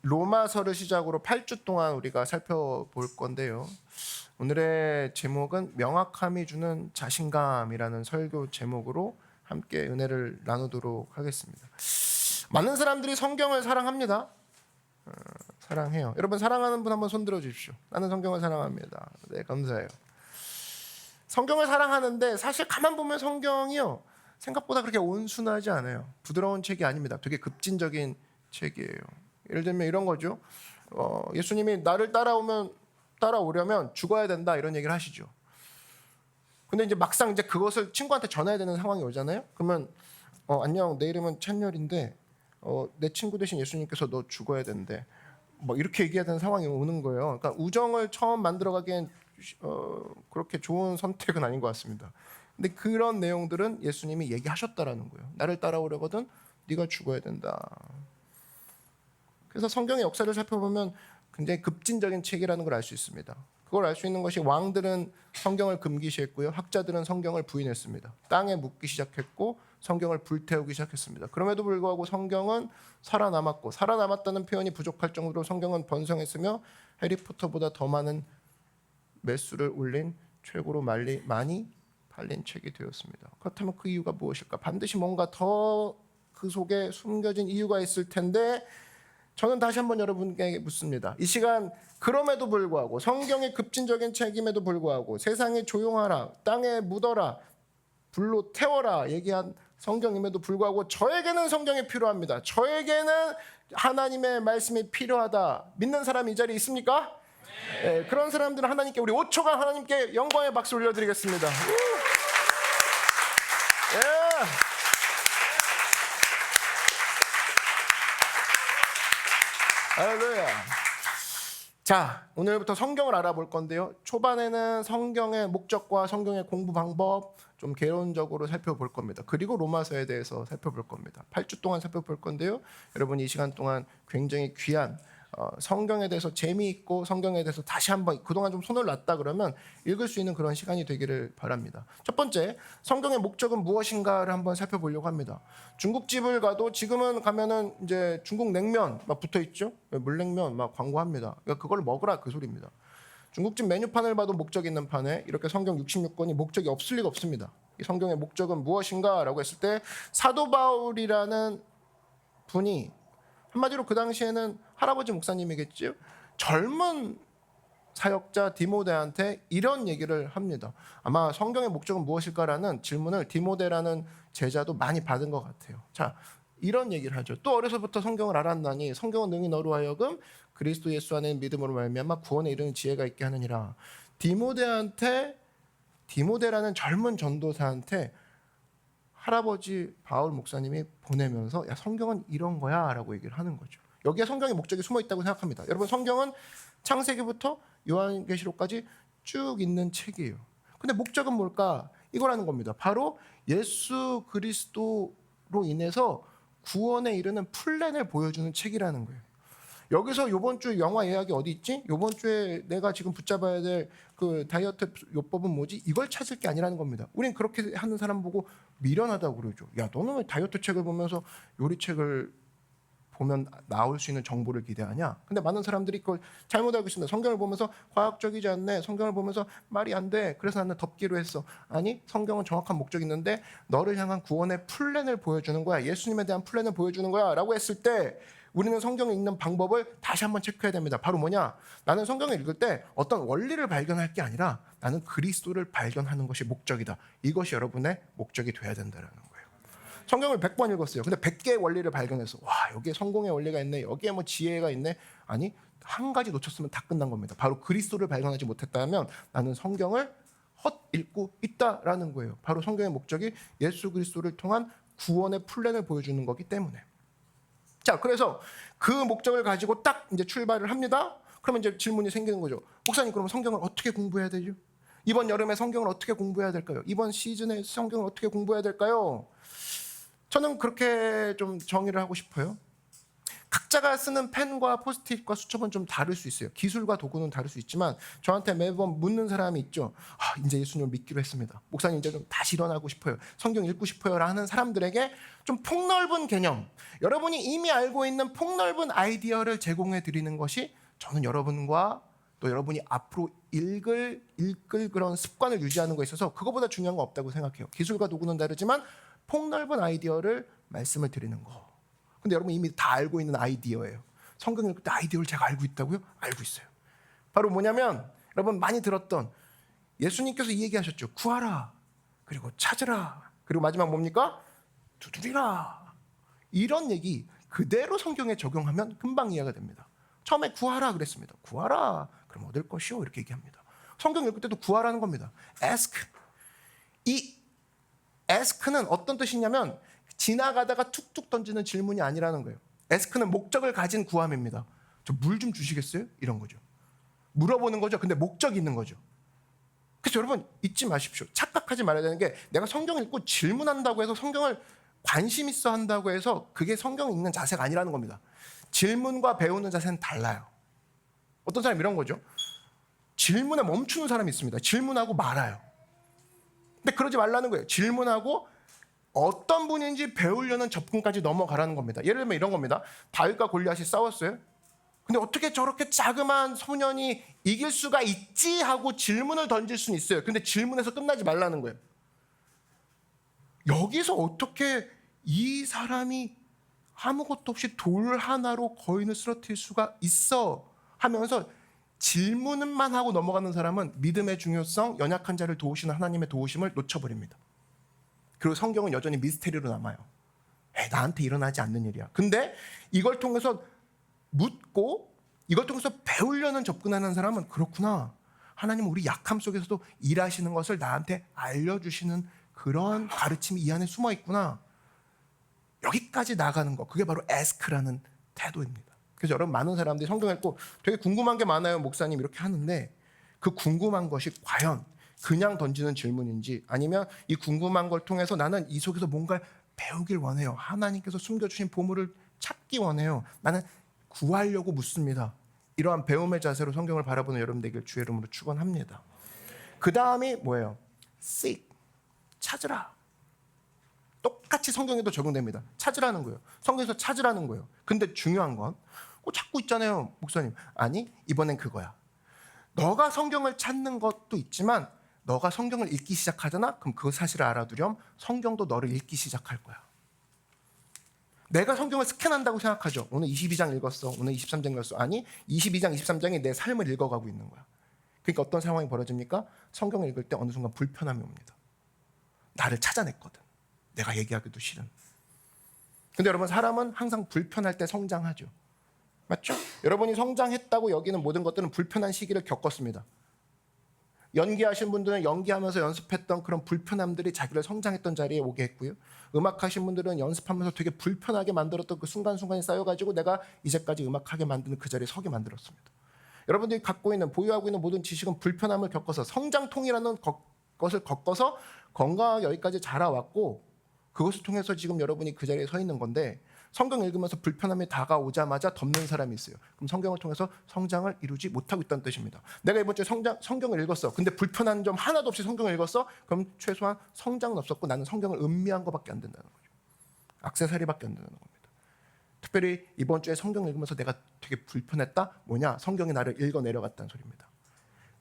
로마서를 시작으로 8주 동안 우리가 살펴볼 건데요. 오늘의 제목은 명확함이 주는 자신감이라는 설교 제목으로 함께 은혜를 나누도록 하겠습니다. 많은 사람들이 성경을 사랑합니다. 사랑해요. 여러분 사랑하는 분 한번 손 들어 주십시오. 나는 성경을 사랑합니다. 네, 감사해요. 성경을 사랑하는데 사실 가만 보면 성경이요, 생각보다 그렇게 온순하지 않아요. 부드러운 책이 아닙니다. 되게 급진적인 책이에요. 예를 들면 이런 거죠. 예수님이 나를 따라오려면 죽어야 된다 이런 얘기를 하시죠. 근데 이제 막상 이제 그것을 친구한테 전해야 되는 상황이 오잖아요. 그러면 안녕, 내 이름은 찬열인데 내 친구 대신 예수님께서 너 죽어야 된대. 뭐 이렇게 얘기해야 되는 상황이 오는 거예요. 그러니까 우정을 처음 만들어가기엔 그렇게 좋은 선택은 아닌 것 같습니다. 근데 그런 내용들은 예수님이 얘기하셨다라는 거예요. 나를 따라오려거든 네가 죽어야 된다. 그래서 성경의 역사를 살펴보면 굉장히 급진적인 책이라는 걸 알 수 있습니다. 그걸 알 수 있는 것이 왕들은 성경을 금기시했고요, 학자들은 성경을 부인했습니다. 땅에 묻기 시작했고 성경을 불태우기 시작했습니다. 그럼에도 불구하고 성경은 살아남았고, 살아남았다는 표현이 부족할 정도로 성경은 번성했으며 해리포터보다 더 많은 매수를 올린 최고로 많이 팔린 책이 되었습니다. 그렇다면 그 이유가 무엇일까? 반드시 뭔가 더 그 속에 숨겨진 이유가 있을 텐데, 저는 다시 한번 여러분께 묻습니다. 이 시간 그럼에도 불구하고, 성경의 급진적인 책임에도 불구하고, 세상에 조용하라, 땅에 묻어라, 불로 태워라 얘기한 성경임에도 불구하고 저에게는 성경이 필요합니다. 저에게는 하나님의 말씀이 필요하다 믿는 사람이 이 자리에 있습니까? 네, 그런 사람들은 하나님께 우리 5초간 하나님께 영광의 박수 올려드리겠습니다. 예. 할렐루야. 자, 오늘부터 성경을 알아볼 건데요. 초반에는 성경의 목적과 성경의 공부 방법 좀 개론적으로 살펴볼 겁니다. 그리고 로마서에 대해서 살펴볼 겁니다. 8주 동안 살펴볼 건데요. 여러분 이 시간 동안 굉장히 귀한 성경에 대해서 재미있고 성경에 대해서 다시 한번 그동안 좀 손을 놨다 그러면 읽을 수 있는 그런 시간이 되기를 바랍니다. 첫 번째, 성경의 목적은 무엇인가를 한번 살펴보려고 합니다. 중국집을 가도 지금은 가면은 이제 중국 냉면 막 붙어 있죠. 물냉면 막 광고합니다. 그러니까 그걸 먹으라 그 소리입니다. 중국집 메뉴판을 봐도 목적 있는 판에 이렇게 성경 66권이 목적이 없을 리가 없습니다. 이 성경의 목적은 무엇인가라고 했을 때 사도 바울이라는 분이 한마디로 그 당시에는 할아버지 목사님이겠죠. 젊은 사역자 디모데한테 이런 얘기를 합니다. 아마 성경의 목적은 무엇일까라는 질문을 디모데라는 제자도 많이 받은 것 같아요. 자, 이런 얘기를 하죠. 또 어려서부터 성경을 알았나니 성경은 능히 너로 하여금 그리스도 예수 안에 믿음으로 말미암아 구원에 이르는 지혜가 있게 하느니라. 디모데라는 젊은 전도사한테 할아버지 바울 목사님이 보내면서 야, 성경은 이런 거야 라고 얘기를 하는 거죠. 여기에 성경의 목적이 숨어 있다고 생각합니다. 여러분, 성경은 창세기부터 요한계시록까지 쭉 있는 책이에요. 근데 목적은 뭘까? 이거라는 겁니다. 바로 예수 그리스도로 인해서 구원에 이르는 플랜을 보여주는 책이라는 거예요. 여기서 요번 주 영화 예약이 어디 있지? 요번 주에 내가 지금 붙잡아야 될 그 다이어트 요법은 뭐지? 이걸 찾을 게 아니라는 겁니다. 우린 그렇게 하는 사람 보고 미련하다고 그러죠. 야, 너는 왜 다이어트 책을 보면서 요리책을 보면 나올 수 있는 정보를 기대하냐? 근데 많은 사람들이 그걸 잘못 알고 있습니다. 성경을 보면서 과학적이지 않네. 성경을 보면서 말이 안 돼. 그래서 나는 덮기로 했어. 아니, 성경은 정확한 목적이 있는데 너를 향한 구원의 플랜을 보여주는 거야. 예수님에 대한 플랜을 보여주는 거야 라고 했을 때 우리는 성경을 읽는 방법을 다시 한번 체크해야 됩니다. 바로 뭐냐? 나는 성경을 읽을 때 어떤 원리를 발견할 게 아니라 나는 그리스도를 발견하는 것이 목적이다. 이것이 여러분의 목적이 돼야 된다는 거예요. 성경을 100번 읽었어요. 근데 100개의 원리를 발견해서 와, 여기에 성공의 원리가 있네. 여기에 뭐 지혜가 있네. 아니, 한 가지 놓쳤으면 다 끝난 겁니다. 바로 그리스도를 발견하지 못했다면 나는 성경을 헛읽고 있다라는 거예요. 바로 성경의 목적이 예수 그리스도를 통한 구원의 플랜을 보여주는 거기 때문에. 자, 그래서 그 목적을 가지고 딱 이제 출발을 합니다. 그러면 이제 질문이 생기는 거죠. 목사님, 그럼 성경을 어떻게 공부해야 되죠? 이번 여름에 성경을 어떻게 공부해야 될까요? 이번 시즌에 성경을 어떻게 공부해야 될까요? 저는 그렇게 좀 정의를 하고 싶어요. 각자가 쓰는 펜과 포스트잇과 수첩은 좀 다를 수 있어요. 기술과 도구는 다를 수 있지만 저한테 매번 묻는 사람이 있죠. 이제 예수님을 믿기로 했습니다. 목사님 이제 좀 다시 일어나고 싶어요. 성경 읽고 싶어요 하는 사람들에게 좀 폭넓은 개념, 여러분이 이미 알고 있는 폭넓은 아이디어를 제공해 드리는 것이 저는 여러분과 또 여러분이 앞으로 읽을 그런 습관을 유지하는 거에 있어서 그거보다 중요한 거 없다고 생각해요. 기술과 도구는 다르지만 폭넓은 아이디어를 말씀을 드리는 거. 근데 여러분 이미 다 알고 있는 아이디어예요. 성경 읽을 때 아이디어를 제가 알고 있다고요? 알고 있어요. 바로 뭐냐면 여러분 많이 들었던 예수님께서 이 얘기하셨죠. 구하라, 그리고 찾으라, 그리고 마지막 뭡니까? 두드리라. 이런 얘기 그대로 성경에 적용하면 금방 이해가 됩니다. 처음에 구하라 그랬습니다. 구하라, 그럼 얻을 것이요, 이렇게 얘기합니다. 성경 읽을 때도 구하라는 겁니다. ask. 이 ask는 어떤 뜻이냐면 지나가다가 툭툭 던지는 질문이 아니라는 거예요. ask는 목적을 가진 구함입니다. 저 물 좀 주시겠어요? 이런 거죠. 물어보는 거죠. 근데 목적이 있는 거죠. 그래서 여러분 잊지 마십시오. 착각하지 말아야 되는 게 내가 성경 읽고 질문한다고 해서 성경을 관심 있어 한다고 해서 그게 성경 읽는 자세가 아니라는 겁니다. 질문과 배우는 자세는 달라요. 어떤 사람이 이런 거죠. 질문에 멈추는 사람이 있습니다. 질문하고 말아요. 근데 그러지 말라는 거예요. 질문하고 어떤 분인지 배우려는 접근까지 넘어가라는 겁니다. 예를 들면 이런 겁니다. 다윗과 골리앗이 싸웠어요. 근데 어떻게 저렇게 자그마한 소년이 이길 수가 있지 하고 질문을 던질 수는 있어요. 근데 질문에서 끝나지 말라는 거예요. 여기서 어떻게 이 사람이 아무것도 없이 돌 하나로 거인을 쓰러뜨릴 수가 있어 하면서 질문만 하고 넘어가는 사람은 믿음의 중요성, 연약한 자를 도우시는 하나님의 도우심을 놓쳐버립니다. 그리고 성경은 여전히 미스테리로 남아요. 나한테 일어나지 않는 일이야. 근데 이걸 통해서 묻고 이걸 통해서 배우려는 접근하는 사람은 그렇구나. 하나님은 우리 약함 속에서도 일하시는 것을 나한테 알려주시는 그런 가르침이 이 안에 숨어 있구나. 여기까지 나가는 거. 그게 바로 ask라는 태도입니다. 그래서 여러분 많은 사람들이 성경 읽고 되게 궁금한 게 많아요. 목사님 이렇게 하는데 그 궁금한 것이 과연 그냥 던지는 질문인지 아니면 이 궁금한 걸 통해서 나는 이 속에서 뭔가 배우길 원해요. 하나님께서 숨겨주신 보물을 찾기 원해요. 나는 구하려고 묻습니다. 이러한 배움의 자세로 성경을 바라보는 여러분 되길 주의 이름으로 축원합니다. 그 다음이 뭐예요? seek, 찾으라. 똑같이 성경에도 적용됩니다. 찾으라는 거예요. 성경에서 찾으라는 거예요. 근데 중요한 건 찾고 있잖아요, 목사님. 아니, 이번엔 그거야. 너가 성경을 찾는 것도 있지만 너가 성경을 읽기 시작하잖아? 그럼 그 사실을 알아두렴 성경도 너를 읽기 시작할 거야. 내가 성경을 스캔한다고 생각하죠. 오늘 22장 읽었어. 오늘 23장 읽었어. 아니, 22장, 23장이 내 삶을 읽어가고 있는 거야. 그러니까 어떤 상황이 벌어집니까? 성경을 읽을 때 어느 순간 불편함이 옵니다. 나를 찾아냈거든. 내가 얘기하기도 싫은. 근데 여러분 사람은 항상 불편할 때 성장하죠. 맞죠? 여러분이 성장했다고 여기는 모든 것들은 불편한 시기를 겪었습니다. 연기하신 분들은 연기하면서 연습했던 그런 불편함들이 자기를 성장했던 자리에 오게 했고요. 음악하신 분들은 연습하면서 되게 불편하게 만들었던 그 순간순간이 쌓여가지고 내가 이제까지 음악하게 만드는 그 자리에 서게 만들었습니다. 여러분들이 갖고 있는 보유하고 있는 모든 지식은 불편함을 겪어서 성장통이라는 것을 겪어서 건강하게 여기까지 자라왔고 그것을 통해서 지금 여러분이 그 자리에 서 있는 건데 성경 읽으면서 불편함이 다가오자마자 덮는 사람이 있어요. 그럼 성경을 통해서 성장을 이루지 못하고 있다는 뜻입니다. 내가 이번 주에 성경을 읽었어. 근데 불편한 점 하나도 없이 성경을 읽었어. 그럼 최소한 성장은 없었고 나는 성경을 음미한 것밖에 안 된다는 거죠. 액세서리밖에 안 된다는 겁니다. 특별히 이번 주에 성경을 읽으면서 내가 되게 불편했다? 뭐냐? 성경이 나를 읽어 내려갔다는 소리입니다.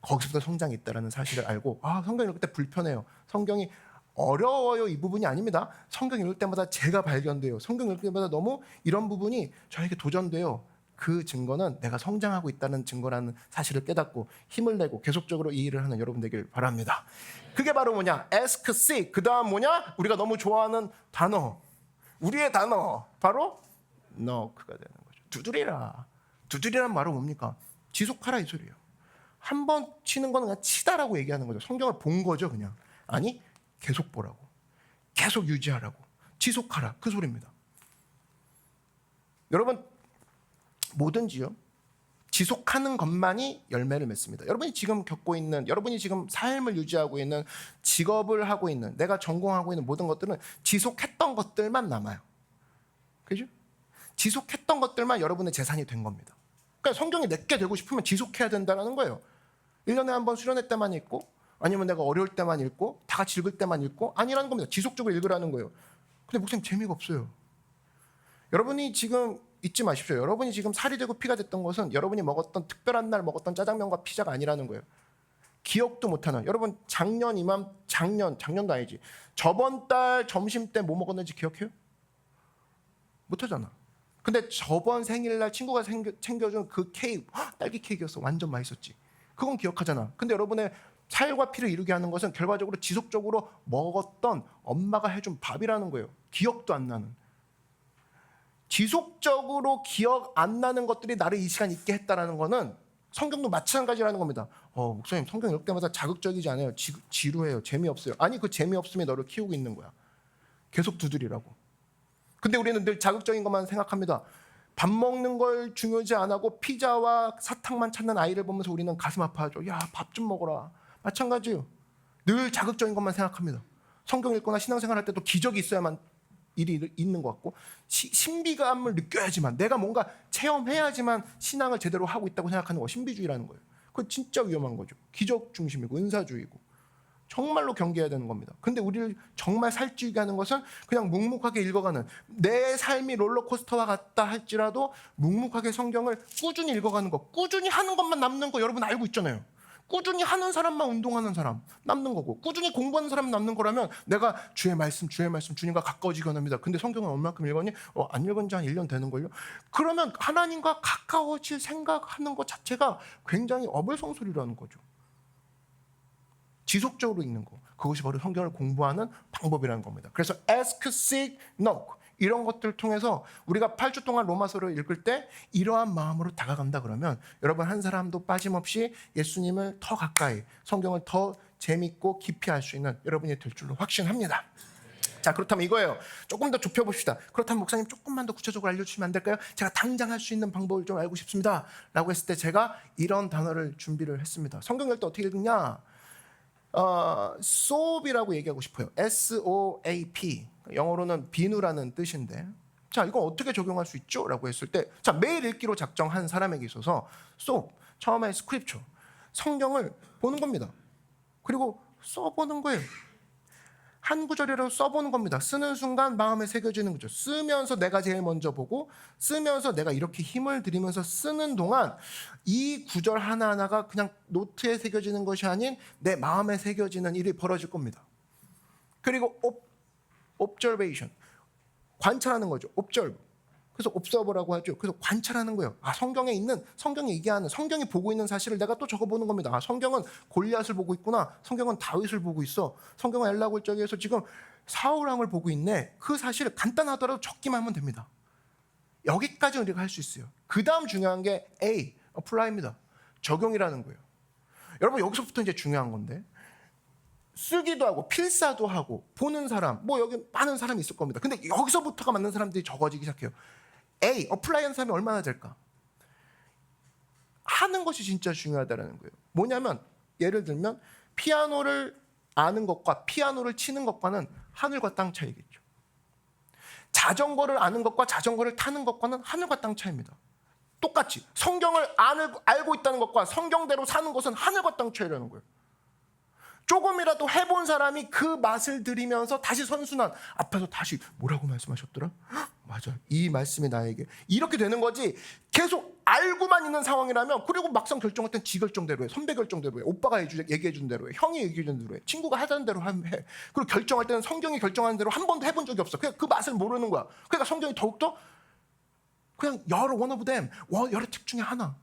거기서부터 성장이 있다는 사실을 알고 성경 읽을 때 불편해요. 성경이 어려워요 이 부분이 아닙니다. 성경 읽을 때마다 제가 발견돼요. 성경 읽을 때마다 너무 이런 부분이 저에게 도전돼요. 그 증거는 내가 성장하고 있다는 증거라는 사실을 깨닫고 힘을 내고 계속적으로 이 일을 하는 여러분 되길 바랍니다. 그게 바로 뭐냐? ask, seek. 그 다음 뭐냐? 우리가 너무 좋아하는 단어. 우리의 단어. 바로 knock가 되는 거죠. 두드리라. 두드리란 말은 뭡니까? 지속하라 이 소리예요. 한 번 치는 거는 그냥 치다라고 얘기하는 거죠. 성경을 본 거죠 그냥. 아니 계속 보라고. 계속 유지하라고. 지속하라. 그 소리입니다. 여러분 뭐든지요. 지속하는 것만이 열매를 맺습니다. 여러분이 지금 겪고 있는 여러분이 지금 삶을 유지하고 있는 직업을 하고 있는 내가 전공하고 있는 모든 것들은 지속했던 것들만 남아요. 그죠? 지속했던 것들만 여러분의 재산이 된 겁니다. 그러니까 성경이 내게 되고 싶으면 지속해야 된다는 거예요. 1년에 한 번 수련회 때만 읽고 아니면 내가 어려울 때만 읽고 다 같이 읽을 때만 읽고 아니라는 겁니다. 지속적으로 읽으라는 거예요. 근데 목사님 재미가 없어요. 여러분이 지금 잊지 마십시오. 여러분이 지금 살이 되고 피가 됐던 것은 여러분이 먹었던 특별한 날 먹었던 짜장면과 피자가 아니라는 거예요. 기억도 못하는. 여러분 작년도 아니지. 저번 달 점심 때 뭐 먹었는지 기억해요? 못하잖아. 근데 저번 생일날 친구가 챙겨준 그 케이크, 딸기 케이크였어. 완전 맛있었지. 그건 기억하잖아. 근데 여러분의 살과 피를 이루게 하는 것은 결과적으로 지속적으로 먹었던 엄마가 해준 밥이라는 거예요. 기억도 안 나는. 지속적으로 기억 안 나는 것들이 나를 이 시간 있게 했다라는 거는 성경도 마찬가지라는 겁니다. 목사님 성경 읽을 때마다 자극적이지 않아요. 지루해요. 재미없어요. 아니 그 재미없음이 너를 키우고 있는 거야. 계속 두드리라고. 근데 우리는 늘 자극적인 것만 생각합니다. 밥 먹는 걸 중요시 안 하고 피자와 사탕만 찾는 아이를 보면서 우리는 가슴 아파하죠. 야, 밥 좀 먹어라. 마찬가지예요. 늘 자극적인 것만 생각합니다. 성경 읽거나 신앙생활 할 때도 기적이 있어야만 일이 있는 것 같고 신비감을 느껴야지만 내가 뭔가 체험해야지만 신앙을 제대로 하고 있다고 생각하는 거 신비주의라는 거예요. 그거 진짜 위험한 거죠. 기적 중심이고 은사주의고 정말로 경계해야 되는 겁니다. 근데 우리를 정말 살찌우게 하는 것은 그냥 묵묵하게 읽어가는 내 삶이 롤러코스터와 같다 할지라도 묵묵하게 성경을 꾸준히 읽어가는 것 꾸준히 하는 것만 남는 거 여러분 알고 있잖아요. 꾸준히 하는 사람만 운동하는 사람 남는 거고 꾸준히 공부하는 사람 남는 거라면 내가 주의 말씀 주님과 가까워지기만 합니다. 근데 성경을 얼마큼 읽었니? 안 읽은 지 한 1년 되는걸요? 그러면 하나님과 가까워질 생각하는 것 자체가 굉장히 어불성설이라는 거죠. 지속적으로 읽는 거 그것이 바로 성경을 공부하는 방법이라는 겁니다. 그래서 ask, seek, knock 이런 것들을 통해서 우리가 8주 동안 로마서를 읽을 때 이러한 마음으로 다가간다 그러면 여러분 한 사람도 빠짐없이 예수님을 더 가까이 성경을 더 재밌고 깊이 알 수 있는 여러분이 될 줄로 확신합니다. 자, 그렇다면 이거예요. 조금 더 좁혀봅시다. 그렇다면 목사님 조금만 더 구체적으로 알려주시면 안 될까요? 제가 당장 할 수 있는 방법을 좀 알고 싶습니다 라고 했을 때 제가 이런 단어를 준비를 했습니다. 성경 읽을 때 어떻게 읽느냐? soap이라고 얘기하고 싶어요. SOAP 영어로는 비누라는 뜻인데 자 이건 어떻게 적용할 수 있죠? 라고 했을 때 자 매일 읽기로 작정한 사람에게 있어서 soap 처음에 scripture 성경을 보는 겁니다. 그리고 써보는 거예요. 한 구절이라도 써보는 겁니다. 쓰는 순간 마음에 새겨지는 거죠. 쓰면서 내가 제일 먼저 보고 쓰면서 내가 이렇게 힘을 들이면서 쓰는 동안 이 구절 하나하나가 그냥 노트에 새겨지는 것이 아닌 내 마음에 새겨지는 일이 벌어질 겁니다. 그리고 observation 관찰하는 거죠. observe 그래서 observe라고 하죠. 그래서 관찰하는 거예요. 성경에 있는 성경이 얘기하는 성경이 보고 있는 사실을 내가 또 적어보는 겁니다. 성경은 골리앗을 보고 있구나. 성경은 다윗을 보고 있어. 성경은 엘라 골짜기에서 지금 사울 왕을 보고 있네. 그 사실을 간단하더라도 적기만 하면 됩니다. 여기까지 우리가 할 수 있어요. 그 다음 중요한 게 A, apply입니다. 적용이라는 거예요. 여러분 여기서부터 이제 중요한 건데 쓰기도 하고 필사도 하고 보는 사람 뭐 여기 많은 사람이 있을 겁니다. 근데 여기서부터가 맞는 사람들이 적어지기 시작해요. A, 어플라이한 사람이 얼마나 될까? 하는 것이 진짜 중요하다는 거예요. 뭐냐면 예를 들면 피아노를 아는 것과 피아노를 치는 것과는 하늘과 땅 차이겠죠. 자전거를 아는 것과 자전거를 타는 것과는 하늘과 땅 차이입니다. 똑같이 성경을 알고 있다는 것과 성경대로 사는 것은 하늘과 땅 차이라는 거예요. 조금이라도 해본 사람이 그 맛을 들이면서 다시 선순환 앞에서 다시 뭐라고 말씀하셨더라? 맞아 이 말씀이 나에게 이렇게 되는 거지. 계속 알고만 있는 상황이라면 그리고 막상 결정할 땐 지 결정대로 해. 선배 결정대로 해. 오빠가 얘기해 준 대로 해. 형이 얘기해 준 대로 해. 친구가 하자는 대로 해. 그리고 결정할 때는 성경이 결정하는 대로 한 번도 해본 적이 없어. 그냥 그 맛을 모르는 거야. 그러니까 성경이 더욱더 그냥 여러 one of them 여러 책 중에 하나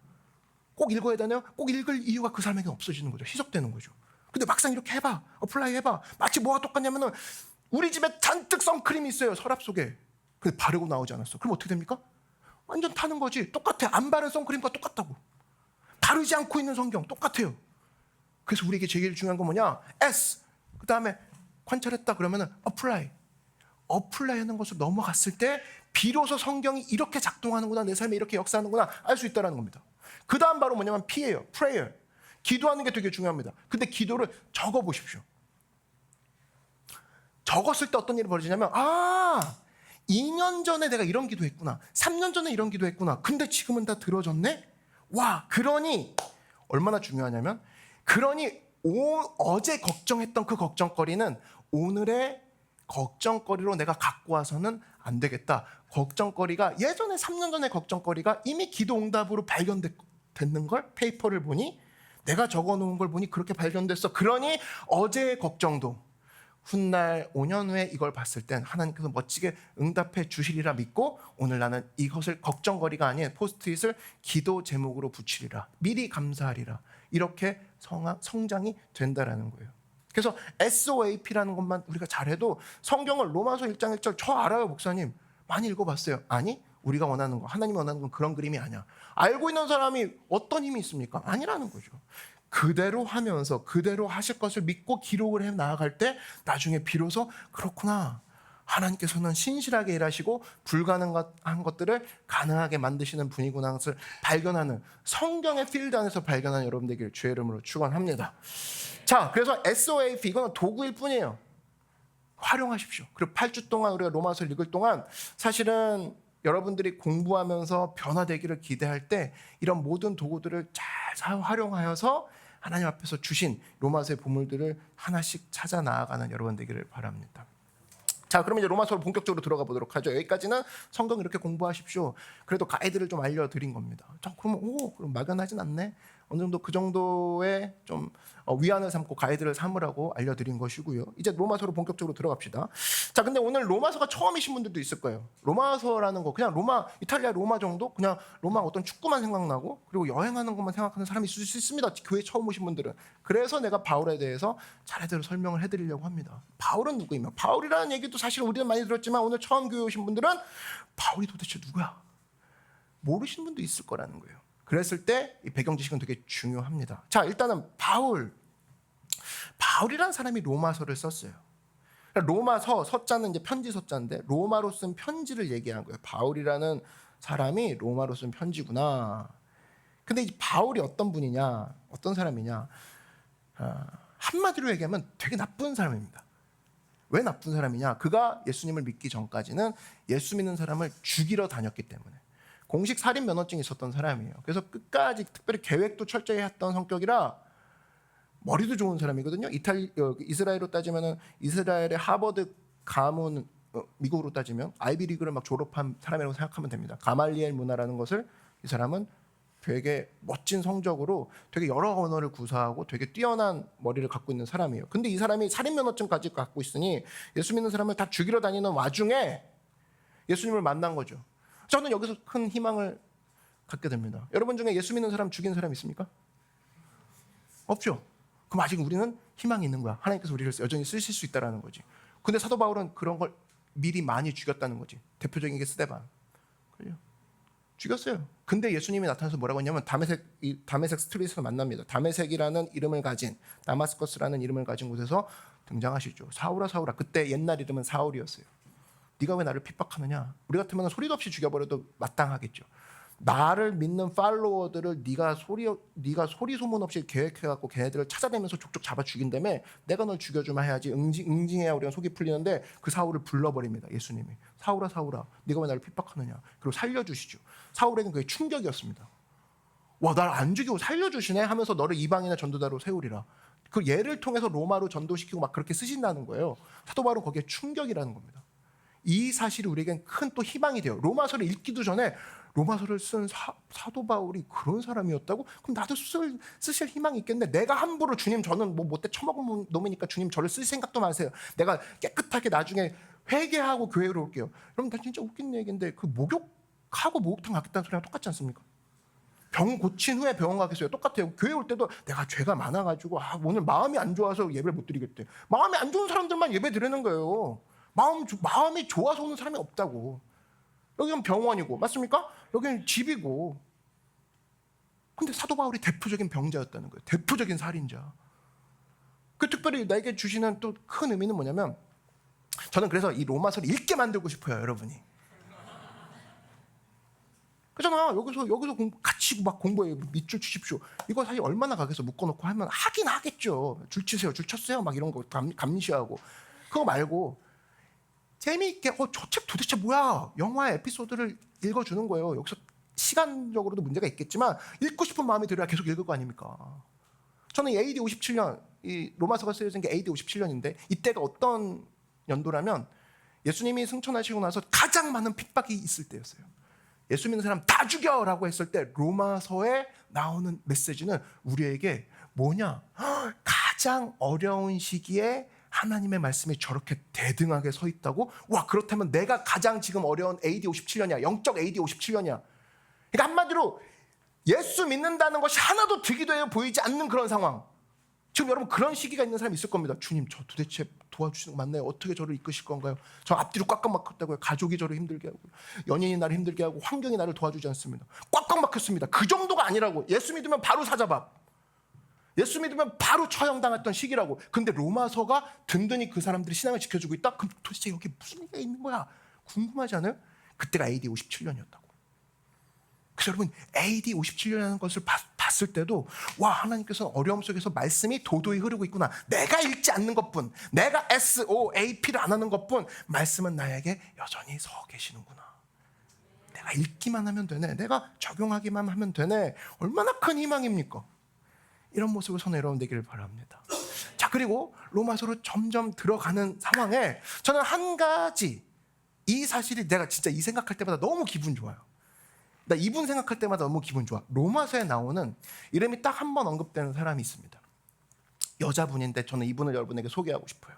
꼭 읽어야 되나요? 꼭 읽을 이유가 그 사람에게 없어지는 거죠. 희석되는 거죠. 근데 막상 이렇게 해봐. 어플라이 해봐. 마치 뭐가 똑같냐면은 우리 집에 잔뜩 선크림이 있어요. 서랍 속에. 근데 바르고 나오지 않았어. 그럼 어떻게 됩니까? 완전 타는 거지. 똑같아. 안 바른 선크림과 똑같다고. 바르지 않고 있는 성경 똑같아요. 그래서 우리에게 제일 중요한 건 뭐냐? S. 그 다음에 관찰했다 그러면은 어플라이. 어플라이 하는 것으로 넘어갔을 때 비로소 성경이 이렇게 작동하는구나. 내 삶에 이렇게 역사하는구나. 알 수 있다는 겁니다. 그 다음 바로 뭐냐면 P예요. prayer. 기도하는 게 되게 중요합니다. 근데 기도를 적어보십시오. 적었을 때 어떤 일이 벌어지냐면 2년 전에 내가 이런 기도했구나. 3년 전에 이런 기도했구나. 근데 지금은 다 들어졌네? 와, 그러니 얼마나 중요하냐면, 그러니 어제 걱정했던 그 걱정거리는 오늘의 걱정거리로 내가 갖고 와서는 안 되겠다. 걱정거리가 예전에 3년 전의 걱정거리가 이미 기도 응답으로 발견됐는 걸, 페이퍼를 보니, 내가 적어놓은 걸 보니 그렇게 발견됐어. 그러니 어제의 걱정도 훗날 5년 후에 이걸 봤을 땐 하나님께서 멋지게 응답해 주시리라 믿고, 오늘 나는 이것을 걱정거리가 아닌 포스트잇을 기도 제목으로 붙이리라, 미리 감사하리라, 이렇게 성장이 된다라는 거예요. 그래서 SOAP라는 것만 우리가 잘해도, 성경을 로마서 1장 1절 저 알아요 목사님, 많이 읽어봤어요. 아니, 우리가 원하는 거, 하나님이 원하는 건 그런 그림이 아니야. 알고 있는 사람이 어떤 힘이 있습니까? 아니라는 거죠. 그대로 하면서 그대로 하실 것을 믿고 기록을 해 나아갈 때 나중에 비로소 그렇구나, 하나님께서는 신실하게 일하시고 불가능한 것들을 가능하게 만드시는 분이구나 것을 발견하는, 성경의 필드 안에서 발견하는 여러분 되기를 주의 이름으로 축원합니다. 자, 그래서 SOAP 이거는 도구일 뿐이에요. 활용하십시오. 그리고 8주 동안 우리가 로마서를 읽을 동안 사실은 여러분들이 공부하면서 변화되기를 기대할 때 이런 모든 도구들을 잘 활용하여서 하나님 앞에서 주신 로마서의 보물들을 하나씩 찾아 나아가는 여러분 되기를 바랍니다. 자, 그럼 이제 로마서로 본격적으로 들어가 보도록 하죠. 여기까지는 성경 이렇게 공부하십시오. 그래도 가이드를 좀 알려드린 겁니다. 자, 그러면 그럼 막연하진 않네. 어느 정도 그 정도의 좀 위안을 삼고 가이드를 삼으라고 알려드린 것이고요. 이제 로마서로 본격적으로 들어갑시다. 자, 근데 오늘 로마서가 처음이신 분들도 있을 거예요. 로마서라는 거 그냥 로마, 이탈리아 로마 정도, 그냥 로마 어떤 축구만 생각나고 그리고 여행하는 것만 생각하는 사람이 있을 수 있습니다. 교회 처음 오신 분들은. 그래서 내가 바울에 대해서 차례대로 설명을 해드리려고 합니다. 바울은 누구이며, 바울이라는 얘기도 사실 우리는 많이 들었지만 오늘 처음 교회 오신 분들은 바울이 도대체 누구야? 모르시는 분도 있을 거라는 거예요. 그랬을 때 이 배경 지식은 되게 중요합니다. 자, 일단은 바울이라는 사람이 로마서를 썼어요. 로마서, 서자는 이제 편지 서자인데 로마로 쓴 편지를 얘기한 거예요. 바울이라는 사람이 로마로 쓴 편지구나. 근데 이 바울이 어떤 분이냐, 어떤 사람이냐, 한마디로 얘기하면 되게 나쁜 사람입니다. 왜 나쁜 사람이냐? 그가 예수님을 믿기 전까지는 예수 믿는 사람을 죽이러 다녔기 때문에 공식 살인 면허증이 있었던 사람이에요. 그래서 끝까지 특별히 계획도 철저히 했던 성격이라 머리도 좋은 사람이거든요. 이스라엘로 따지면 이스라엘의 하버드 가문, 미국으로 따지면 아이비리그를 막 졸업한 사람이라고 생각하면 됩니다. 가말리엘 문화라는 것을 이 사람은 되게 멋진 성적으로 되게 여러 언어를 구사하고 되게 뛰어난 머리를 갖고 있는 사람이에요. 근데 이 사람이 살인 면허증까지 갖고 있으니 예수 믿는 사람을 다 죽이러 다니는 와중에 예수님을 만난 거죠. 저는 여기서 큰 희망을 갖게 됩니다. 여러분 중에 예수 믿는 사람 죽인 사람 있습니까? 없죠. 그럼 아직 우리는 희망이 있는 거야. 하나님께서 우리를 여전히 쓰실 수 있다는 거지. 근데 사도 바울은 그런 걸 미리 많이 죽였다는 거지. 대표적인 게 스데반. 그래요. 죽였어요. 근데 예수님이 나타나서 뭐라고 했냐면 다메섹 스트리트에서 만납니다. 다메섹이라는 이름을 가진, 다마스커스라는 이름을 가진 곳에서 등장하시죠. 사울아 사울아. 그때 옛날 이름은 사울이었어요. 네가 왜 나를 핍박하느냐? 우리 같으면 소리도 없이 죽여버려도 마땅하겠죠. 나를 믿는 팔로워들을 네가 소리 소문 없이 계획해갖고 걔네들을 찾아내면서 족족 잡아 죽인다며 내가 널 죽여주마 해야지 응징해야 우리가 속이 풀리는데 그 사울을 불러버립니다. 예수님이. 사울아 사울아 네가 왜 나를 핍박하느냐? 그리고 살려주시죠. 사울에게는 그게 충격이었습니다. 와, 날 안 죽이고 살려주시네 하면서 너를 이방인의 전도자로 세우리라. 그 예를 통해서 로마로 전도시키고 막 그렇게 쓰신다는 거예요. 사도 바울은 거기에 충격이라는 겁니다. 이 사실이 우리에겐 큰 또 희망이 돼요. 로마서를 읽기도 전에 로마서를 쓴 사도 바울이 그런 사람이었다고? 그럼 나도 쓰실 희망이 있겠네. 내가 함부로 주님 저는 뭐 못돼 처먹은 놈이니까 주님 저를 쓸 생각도 마세요. 내가 깨끗하게 나중에 회개하고 교회로 올게요. 그럼 나 진짜 웃긴 얘기인데 그 목욕하고 목욕탕 가겠다는 소리랑 똑같지 않습니까? 병 고친 후에 병원 가겠어요. 똑같아요. 교회 올 때도 내가 죄가 많아가지고 오늘 마음이 안 좋아서 예배를 못 드리겠대. 마음이 안 좋은 사람들만 예배 드리는 거예요. 마음이 좋아서 오는 사람이 없다고. 여기는 병원이고 맞습니까? 여기는 집이고. 근데 사도 바울이 대표적인 병자였다는 거예요. 대표적인 살인자. 그 특별히 나에게 주시는 또 큰 의미는 뭐냐면 저는 그래서 이 로마서를 읽게 만들고 싶어요. 여러분이. 그잖아. 여기서 같이 막 공부해요. 밑줄 치십시오. 이거 사실 얼마나 가게에서 묶어놓고 하면 하긴 하겠죠. 줄 치세요. 줄 쳤어요. 막 이런 거 감시하고. 그거 말고 재미있게 저 책 도대체 뭐야? 영화의 에피소드를 읽어주는 거예요. 여기서 시간적으로도 문제가 있겠지만 읽고 싶은 마음이 들어야 계속 읽을 거 아닙니까? 저는 AD 57년, 이 로마서가 쓰여진 게 AD 57년인데 이때가 어떤 연도라면 예수님이 승천하시고 나서 가장 많은 핍박이 있을 때였어요. 예수 믿는 사람 다 죽여라고 했을 때 로마서에 나오는 메시지는 우리에게 뭐냐? 가장 어려운 시기에 하나님의 말씀이 저렇게 대등하게 서 있다고? 와, 그렇다면 내가 가장 지금 어려운 AD 57년이야. 영적 AD 57년이야. 그러니까 한마디로 예수 믿는다는 것이 하나도 득이 되어 보이지 않는 그런 상황. 지금 여러분 그런 시기가 있는 사람이 있을 겁니다. 주님, 저 도대체 도와주시는 거 맞나요? 어떻게 저를 이끄실 건가요? 저 앞뒤로 꽉꽉 막혔다고요. 가족이 저를 힘들게 하고, 연인이 나를 힘들게 하고, 환경이 나를 도와주지 않습니다. 꽉꽉 막혔습니다. 그 정도가 아니라고. 예수 믿으면 바로 사자밥, 예수 믿으면 바로 처형당했던 시기라고. 근데 로마서가 든든히 그 사람들이 신앙을 지켜주고 있다? 그럼 도대체 여기 무슨 얘기가 있는 거야? 궁금하지 않아요? 그때가 AD 57년이었다고. 그래서 여러분 AD 57년이라는 것을 봤을 때도 와, 하나님께서 어려움 속에서 말씀이 도도히 흐르고 있구나. 내가 읽지 않는 것뿐, 내가 SOAP를 안 하는 것뿐 말씀은 나에게 여전히 서 계시는구나. 내가 읽기만 하면 되네, 내가 적용하기만 하면 되네. 얼마나 큰 희망입니까? 이런 모습을 손에 여러분 되기를 바랍니다. 자, 그리고 로마서로 점점 들어가는 상황에 저는 한 가지, 이 사실이 내가 진짜 이 생각할 때마다 너무 기분 좋아요. 나 이분 생각할 때마다 너무 기분 좋아. 로마서에 나오는 이름이 딱 한 번 언급되는 사람이 있습니다. 여자분인데 저는 이분을 여러분에게 소개하고 싶어요.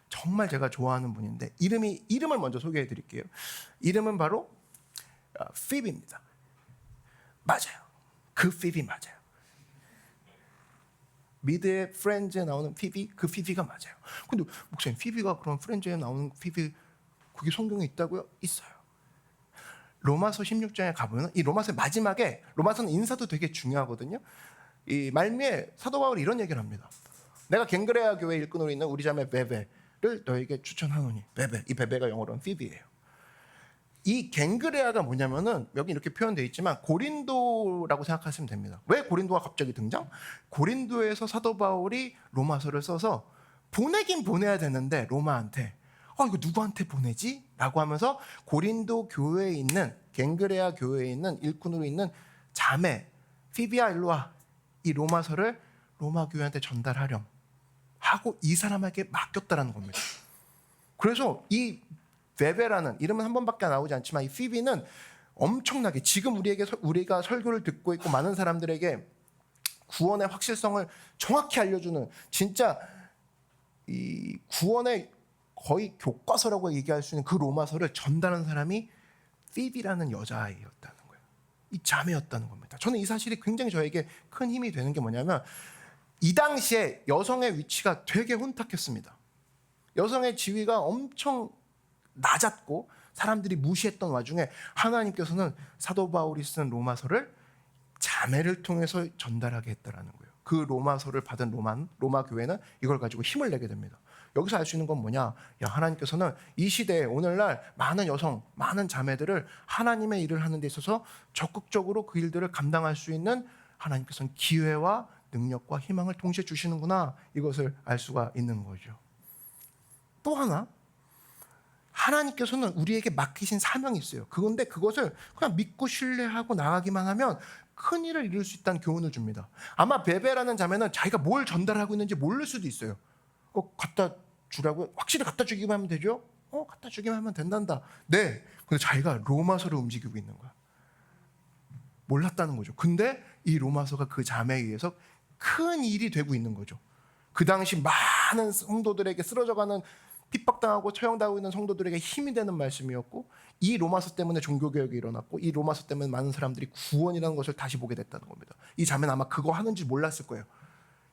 정말 제가 좋아하는 분인데 이름을 먼저 소개해 드릴게요. 이름은 바로 피비입니다. 맞아요. 그 피비 맞아요. 미드의 프렌즈에 나오는 피비, 그 피비가 맞아요. 근데 목사님, 피비가 그런 프렌즈에 나오는 피비 그게 성경에 있다고요? 있어요. 로마서 16장에 가보면 이 로마서의 마지막에, 로마서는 인사도 되게 중요하거든요. 이 말미에 사도 바울이 이런 얘기를 합니다. 내가 갱그레아 교회 일꾼으로 있는 우리 자매 베베를 너에게 추천하노니. 베베, 이 베베가 영어로는 피비예요. 이 갱그레아가 뭐냐면은 여기 이렇게 표현되어 있지만 고린도라고 생각하시면 됩니다. 왜 고린도가 갑자기 등장? 고린도에서 사도 바울이 로마서를 써서 보내긴 보내야 되는데 로마한테 이거 누구한테 보내지? 라고 하면서 고린도 교회에 있는, 갱그레아 교회에 있는 일꾼으로 있는 자매 피비야 일로 와, 이 로마서를 로마 교회한테 전달하렴 하고 이 사람에게 맡겼다라는 겁니다. 그래서 이 베베라는 이름은 한 번밖에 나오지 않지만 이 피비는 엄청나게 지금 우리가 설교를 듣고 있고 많은 사람들에게 구원의 확실성을 정확히 알려주는, 진짜 이 구원의 거의 교과서라고 얘기할 수 있는 그 로마서를 전달한 사람이 피비라는 여자아이였다는 거예요. 이 자매였다는 겁니다. 저는 이 사실이 굉장히 저에게 큰 힘이 되는 게 뭐냐면 이 당시에 여성의 위치가 되게 혼탁했습니다. 여성의 지위가 엄청 낮았고 사람들이 무시했던 와중에 하나님께서는 사도 바울이 쓴 로마서를 자매를 통해서 전달하게 했다라는 거예요. 그 로마서를 받은 로마 교회는 이걸 가지고 힘을 내게 됩니다. 여기서 알 수 있는 건 뭐냐? 하나님께서는 이 시대에 오늘날 많은 여성, 많은 자매들을 하나님의 일을 하는 데 있어서 적극적으로 그 일들을 감당할 수 있는, 하나님께서는 기회와 능력과 희망을 동시에 주시는구나, 이것을 알 수가 있는 거죠. 또 하나, 하나님께서는 우리에게 맡기신 사명이 있어요. 그런데 그것을 그냥 믿고 신뢰하고 나가기만 하면 큰 일을 이룰 수 있다는 교훈을 줍니다. 아마 베베라는 자매는 자기가 뭘 전달하고 있는지 모를 수도 있어요. 갖다 주라고? 확실히 갖다 주기만 하면 되죠? 갖다 주기만 하면 된단다. 네. 근데 자기가 로마서를 움직이고 있는 거야. 몰랐다는 거죠. 근데 이 로마서가 그 자매에 의해서 큰 일이 되고 있는 거죠. 그 당시 많은 성도들에게 쓰러져가는, 핍박당하고 처형당하고 있는 성도들에게 힘이 되는 말씀이었고, 이 로마서 때문에 종교개혁이 일어났고, 이 로마서 때문에 많은 사람들이 구원이라는 것을 다시 보게 됐다는 겁니다. 이 자매는 아마 그거 하는지 몰랐을 거예요.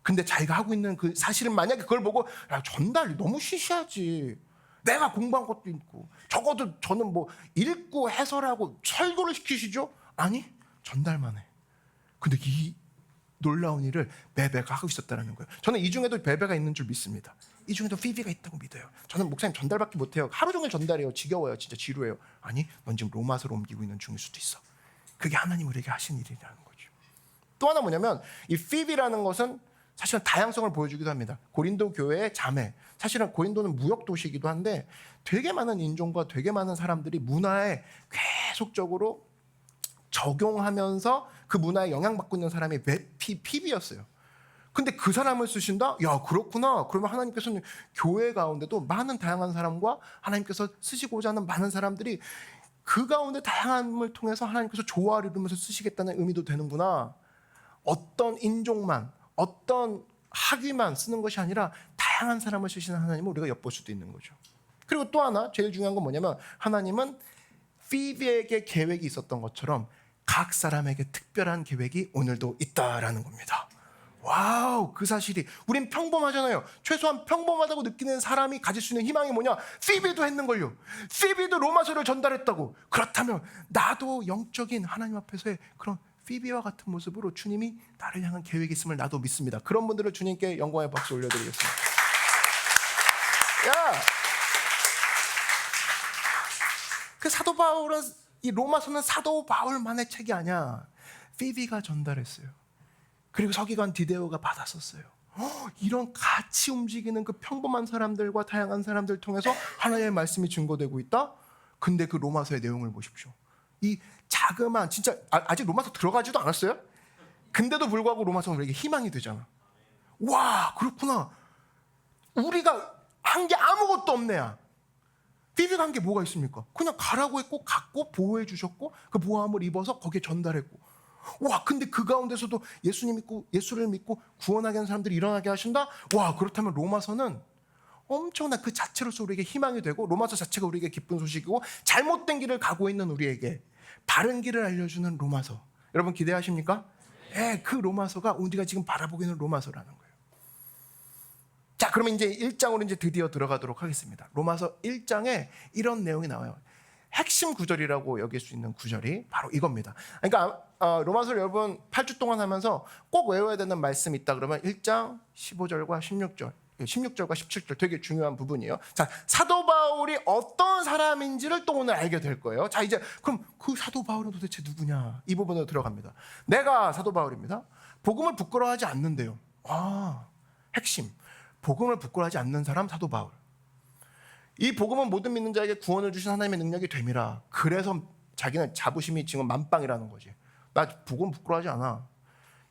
근데 자기가 하고 있는 그 사실은, 만약에 그걸 보고 전달이 너무 시시하지, 내가 공부한 것도 있고, 적어도 저는 뭐 읽고 해설하고 설교를 시키시죠? 아니, 전달만 해. 근데 이 놀라운 일을 베베가 하고 있었다는 거예요. 저는 이 중에도 베베가 있는 줄 믿습니다. 이 중에도 피비가 있다고 믿어요. 저는 목사님 전달밖에 못해요, 하루 종일 전달해요, 지겨워요, 진짜 지루해요. 아니, 넌 지금 로마서로 옮기고 있는 중일 수도 있어. 그게 하나님 우리에게 하신 일이라는 거죠. 또 하나 뭐냐면 이 피비라는 것은 사실은 다양성을 보여주기도 합니다. 고린도 교회의 자매, 사실은 고린도는 무역 도시이기도 한데 되게 많은 인종과 되게 많은 사람들이 문화에 계속적으로 적용하면서 그 문화에 영향받고 있는 사람이 피비였어요. 근데 그 사람을 쓰신다? 야, 그렇구나. 그러면 하나님께서는 교회 가운데도 많은 다양한 사람과 하나님께서 쓰시고자 하는 많은 사람들이 그 가운데 다양함을 통해서 하나님께서 조화를 이루면서 쓰시겠다는 의미도 되는구나. 어떤 인종만, 어떤 학위만 쓰는 것이 아니라 다양한 사람을 쓰시는 하나님을 우리가 엿볼 수도 있는 거죠. 그리고 또 하나 제일 중요한 건 뭐냐면 하나님은 피비에게 계획이 있었던 것처럼 각 사람에게 특별한 계획이 오늘도 있다라는 겁니다. 와우, 그 사실이 우린 평범하잖아요. 최소한 평범하다고 느끼는 사람이 가질 수 있는 희망이 뭐냐? 피비도 했는걸요. 피비도 로마서를 전달했다고. 그렇다면 나도 영적인 하나님 앞에서의 그런 피비와 같은 모습으로 주님이 나를 향한 계획이 있음을 나도 믿습니다. 그런 분들을 주님께 영광의 박수 올려드리겠습니다. 야, 그 사도 바울은 이 로마서는 사도 바울만의 책이 아니야. 피비가 전달했어요. 그리고 서기관 디데오가 받았었어요. 이런 같이 움직이는 그 평범한 사람들과 다양한 사람들 통해서 하나님의 말씀이 증거되고 있다. 근데 그 로마서의 내용을 보십시오. 이 자그마한 진짜 아직 로마서 들어가지도 않았어요. 근데도 불구하고 로마서는 우리에게 희망이 되잖아. 와, 그렇구나. 우리가 한 게 아무것도 없네야. 피비가 한 게 뭐가 있습니까? 그냥 가라고 했고 갔고 보호해 주셨고 그 보호함을 입어서 거기에 전달했고. 와, 근데 그 가운데서도 예수를 믿고 구원하게 하는 사람들이 일어나게 하신다? 와, 그렇다면 로마서는 엄청난 그 자체로서 우리에게 희망이 되고 로마서 자체가 우리에게 기쁜 소식이고 잘못된 길을 가고 있는 우리에게 바른 길을 알려주는 로마서. 여러분 기대하십니까? 예, 그 로마서가 우리가 지금 바라보고 있는 로마서라는 거예요. 자, 그러면 이제 1장으로 이제 드디어 들어가도록 하겠습니다. 로마서 1장에 이런 내용이 나와요. 핵심 구절이라고 여길 수 있는 구절이 바로 이겁니다. 그러니까 로마서를 여러분 8주 동안 하면서 꼭 외워야 되는 말씀이 있다 그러면 1장 15절과 16절, 16절과 17절 되게 중요한 부분이에요. 자, 사도 바울이 어떤 사람인지를 또 오늘 알게 될 거예요. 자, 이제 그럼 그 사도 바울은 도대체 누구냐? 이 부분으로 들어갑니다. 내가 사도 바울입니다. 복음을 부끄러워하지 않는데요. 아, 핵심. 복음을 부끄러워하지 않는 사람 사도 바울. 이 복음은 모든 믿는 자에게 구원을 주신 하나님의 능력이 됨이라. 그래서 자기는 자부심이 지금 만빵이라는 거지. 나 복음 부끄러워하지 않아.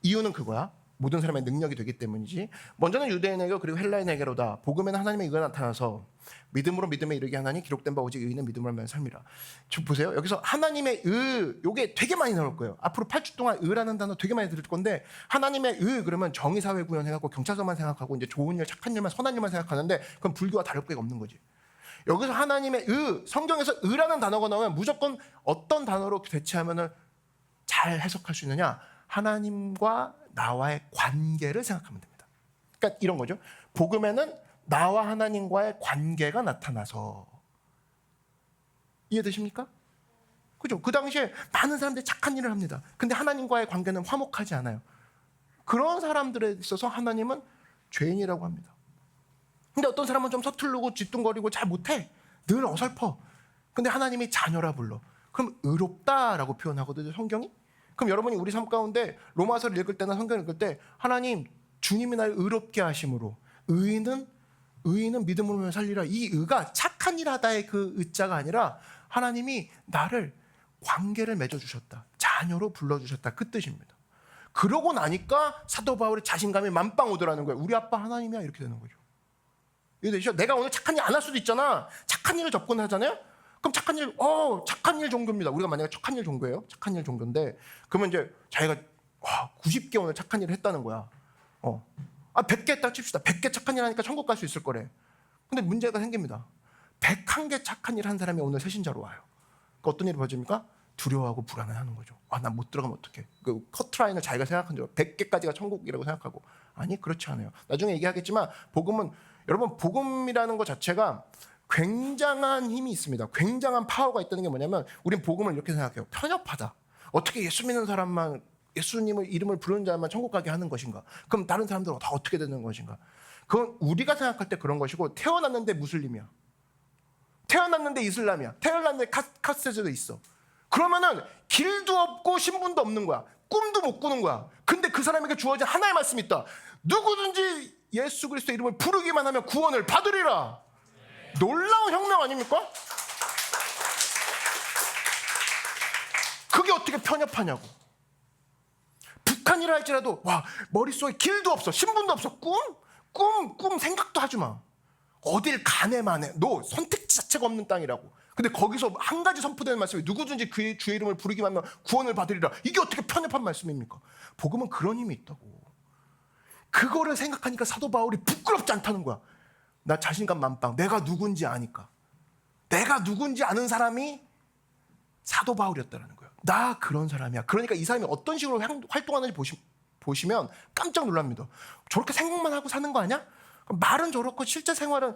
이유는 그거야. 모든 사람의 능력이 되기 때문이지. 먼저는 유대인에게 그리고 헬라인에게로다. 복음에는 하나님의 의가 나타나서 믿음으로 믿음에 이르게 하나니 기록된 바 오직 의인은 믿음으로 하면 삶이라. 지금 보세요. 여기서 하나님의 의, 요게 되게 많이 나올 거예요. 앞으로 8주 동안 의라는 단어 되게 많이 들을 건데 하나님의 의 그러면 정의사회 구현해갖고 경찰서만 생각하고 이제 좋은 일, 착한 일만, 선한 일만 생각하는데 그건 불교와 다를 게 없는 거지. 여기서 하나님의 의, 성경에서 의라는 단어가 나오면 무조건 어떤 단어로 대체하면 잘 해석할 수 있느냐? 하나님과 나와의 관계를 생각하면 됩니다. 그러니까 이런 거죠. 복음에는 나와 하나님과의 관계가 나타나서. 이해되십니까? 그죠? 그 당시에 많은 사람들이 착한 일을 합니다. 근데 하나님과의 관계는 화목하지 않아요. 그런 사람들에 있어서 하나님은 죄인이라고 합니다. 근데 어떤 사람은 좀 서툴르고 쥐뚱거리고 잘 못해. 늘 어설퍼. 근데 하나님이 자녀라 불러. 그럼 의롭다라고 표현하거든요, 성경이. 그럼 여러분이 우리 삶 가운데 로마서를 읽을 때나 성경을 읽을 때 하나님, 주님이 날 의롭게 하심으로 의인은 믿음으로 살리라. 이 의가 착한 일 하다의 그 의자가 아니라 하나님이 나를 관계를 맺어주셨다. 자녀로 불러주셨다. 그 뜻입니다. 그러고 나니까 사도 바울의 자신감이 만빵 오더라는 거예요. 우리 아빠 하나님이야 이렇게 되는 거죠. 이해되시죠? 내가 오늘 착한 일 안 할 수도 있잖아. 착한 일을 접근하잖아요. 그럼 착한 일 종교입니다. 우리가 만약에 착한 일 종교예요. 착한 일 종교인데 그러면 이제 자기가 90개 오늘 착한 일을 했다는 거야. 100개 했다 칩시다. 100개 착한 일 하니까 천국 갈 수 있을 거래. 근데 문제가 생깁니다. 101개 착한 일 한 사람이 오늘 새신자로 와요. 그러니까 어떤 일이 벌어집니까? 두려워하고 불안해하는 거죠. 난 못 들어가면 어떡해. 그 커트라인을 자기가 생각한 줄 100개까지가 천국이라고 생각하고. 아니, 그렇지 않아요. 나중에 얘기하겠지만 복음은, 여러분, 복음이라는 것 자체가 굉장한 힘이 있습니다. 굉장한 파워가 있다는 게 뭐냐면 우린 복음을 이렇게 생각해요. 편협하다. 어떻게 예수 믿는 사람만, 예수님의 이름을 부르는 자만 천국 가게 하는 것인가? 그럼 다른 사람들은 다 어떻게 되는 것인가? 그건 우리가 생각할 때 그런 것이고, 태어났는데 무슬림이야, 태어났는데 이슬람이야, 태어났는데 카스테즈도 있어. 그러면은 길도 없고 신분도 없는 거야. 꿈도 못 꾸는 거야. 근데 그 사람에게 주어진 하나의 말씀이 있다. 누구든지 예수 그리스도 이름을 부르기만 하면 구원을 받으리라. 놀라운 혁명 아닙니까? 그게 어떻게 편협하냐고. 북한이라 할지라도 와, 머릿속에 길도 없어, 신분도 없어, 꿈 생각도 하지 마. 어딜 가네만 해. 너 선택지 자체가 없는 땅이라고. 근데 거기서 한 가지 선포되는 말씀이 누구든지 그의 주의 이름을 부르기만 하면 구원을 받으리라. 이게 어떻게 편협한 말씀입니까? 복음은 그런 힘이 있다고. 그거를 생각하니까 사도 바울이 부끄럽지 않다는 거야. 나 자신감 만빵. 내가 누군지 아니까. 내가 누군지 아는 사람이 사도 바울이었다는 거예요. 나 그런 사람이야. 그러니까 이 사람이 어떤 식으로 활동하는지 보시면 깜짝 놀랍니다. 저렇게 생각만 하고 사는 거 아니야? 말은 저렇고 실제 생활은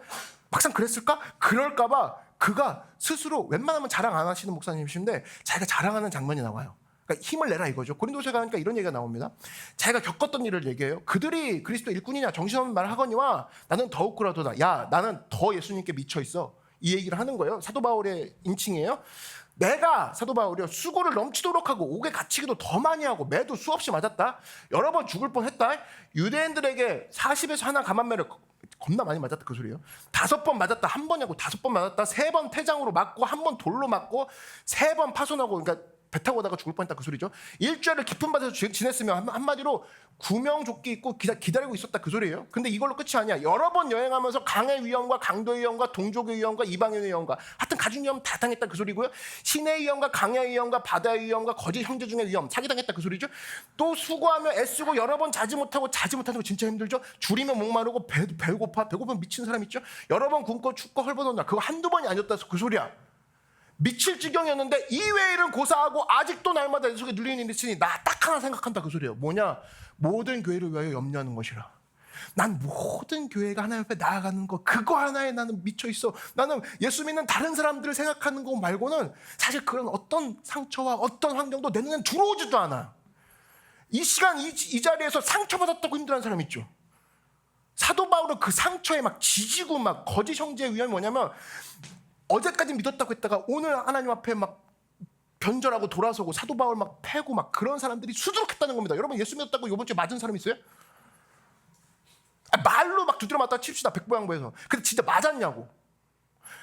막상 그랬을까? 그럴까봐 그가 스스로 웬만하면 자랑 안 하시는 목사님이신데 자기가 자랑하는 장면이 나와요. 그러니까 힘을 내라 이거죠. 고린도서에 가니까 이런 얘기가 나옵니다. 자기가 겪었던 일을 얘기해요. 그들이 그리스도 일꾼이냐 정신없는 말을 하거니와 나는 더욱그라도다. 야, 나는 더 예수님께 미쳐 있어. 이 얘기를 하는 거예요. 사도 바울의 인칭이에요. 내가 사도 바울이요 수고를 넘치도록 하고 옥에 갇히기도 더 많이 하고 매도 수없이 맞았다. 여러 번 죽을 뻔했다. 유대인들에게 40에서 하나 감한매를 겁나 많이 맞았다 그 소리예요. 5번 맞았다. 한 번이고 5번 맞았다. 3번 태장으로 맞고 1번 돌로 맞고 3번 파손하고 그러니까 배 타고 오다가 죽을 뻔했다 그 소리죠. 일주일을 깊은 밭에서 지냈으면 한마디로 구명조끼 입고 기다리고 있었다 그 소리예요. 근데 이걸로 끝이 아니야. 여러 번 여행하면서 강의 위험과 강도의 위험과 동족의 위험과 이방인의 위험과 하여튼 가진 위험 다 당했다 그 소리고요. 신의 위험과 강의 위험과 바다의 위험과 거짓 형제 중의 위험 사기당했다 그 소리죠. 또 수고하며 애쓰고 여러 번 자지 못하는 거 진짜 힘들죠. 줄이면 목마르고 배고프면 미친 사람 있죠. 여러 번 굶고 춥고 헐벗었나 그거 한두 번이 아니었다 그 소리야. 미칠 지경이었는데 이외의 일은 고사하고 아직도 날마다 내 속에 눌리는 일이 있으니 나 딱 하나 생각한다 그 소리예요. 뭐냐? 모든 교회를 위하여 염려하는 것이라. 난 모든 교회가 하나님 앞에 나아가는 거 그거 하나에 나는 미쳐 있어. 나는 예수 믿는 다른 사람들을 생각하는 거 말고는 사실 그런 어떤 상처와 어떤 환경도 내 눈엔 들어오지도 않아. 이 시간 이 자리에서 상처받았다고 힘들어하는 사람 있죠. 사도 바울은 그 상처에 막 지지고 막 거짓 형제의 위험이 뭐냐면 어제까지 믿었다고 했다가 오늘 하나님 앞에 막 변절하고 돌아서고 사도 바울 막 패고 막 그런 사람들이 수두룩했다는 겁니다. 여러분 예수 믿었다고 이번 주에 맞은 사람 있어요? 말로 막 두드려 맞다 칩시다 백보양보에서. 근데 진짜 맞았냐고.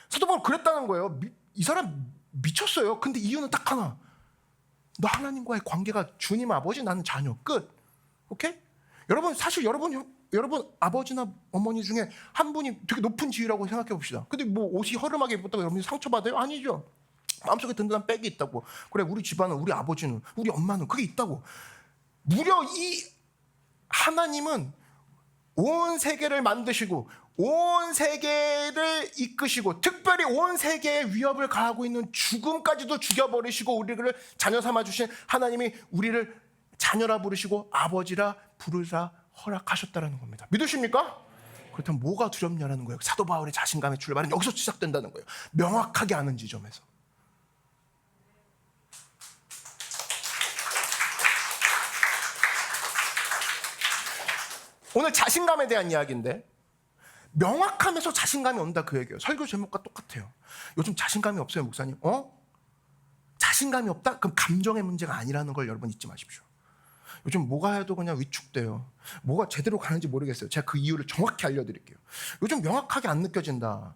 사도 바울 그랬다는 거예요. 이 사람 미쳤어요. 근데 이유는 딱 하나. 너 하나님과의 관계가 주님 아버지 나는 자녀 끝. 오케이? 여러분 사실 여러분 아버지나 어머니 중에 한 분이 되게 높은 지위라고 생각해 봅시다. 근데 뭐 옷이 허름하게 입었다고 여러분이 상처받아요? 아니죠. 마음속에 든든한 백이 있다고. 그래 우리 집안은 우리 아버지는 우리 엄마는 그게 있다고. 무려 이 하나님은 온 세계를 만드시고 온 세계를 이끄시고 특별히 온 세계에 위협을 가하고 있는 죽음까지도 죽여버리시고 우리를 자녀 삼아주신 하나님이 우리를 자녀라 부르시고 아버지라 부르라 허락하셨다라는 겁니다. 믿으십니까? 그렇다면 뭐가 두렵냐라는 거예요. 사도 바울의 자신감의 출발은 여기서 시작된다는 거예요. 명확하게 아는 지점에서. 오늘 자신감에 대한 이야기인데 명확함에서 자신감이 온다 그 얘기예요. 설교 제목과 똑같아요. 요즘 자신감이 없어요 목사님. 자신감이 없다? 그럼 감정의 문제가 아니라는 걸 여러분 잊지 마십시오. 요즘 뭐가 해도 그냥 위축돼요. 뭐가 제대로 가는지 모르겠어요. 제가 그 이유를 정확히 알려드릴게요. 요즘 명확하게 안 느껴진다.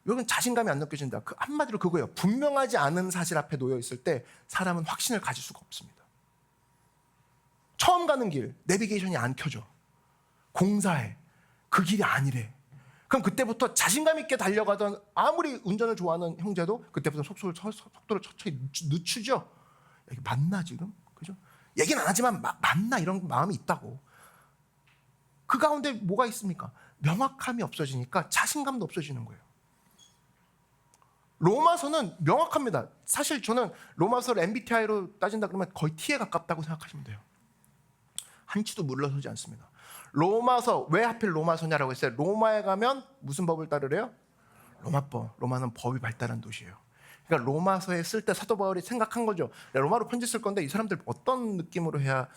요즘 자신감이 안 느껴진다. 그 한마디로 그거예요. 분명하지 않은 사실 앞에 놓여 있을 때 사람은 확신을 가질 수가 없습니다. 처음 가는 길 내비게이션이 안 켜져. 공사해. 그 길이 아니래. 그럼 그때부터 자신감 있게 달려가던 아무리 운전을 좋아하는 형제도 그때부터 속도를 천천히 늦추죠. 이게 맞나 지금? 그죠? 얘기는 안 하지만 맞나 이런 마음이 있다고. 그 가운데 뭐가 있습니까? 명확함이 없어지니까 자신감도 없어지는 거예요. 로마서는 명확합니다. 사실 저는 로마서를 MBTI로 따진다 그러면 거의 T에 가깝다고 생각하시면 돼요. 한치도 물러서지 않습니다. 로마서, 왜 하필 로마서냐라고 했어요. 로마에 가면 무슨 법을 따르래요? 로마법. 로마는 법이 발달한 도시예요. 그러니까 로마서에 쓸 때 사도 바울이 생각한 거죠. 로마로 편지 쓸 건데 이 사람들 어떤 느낌으로 해야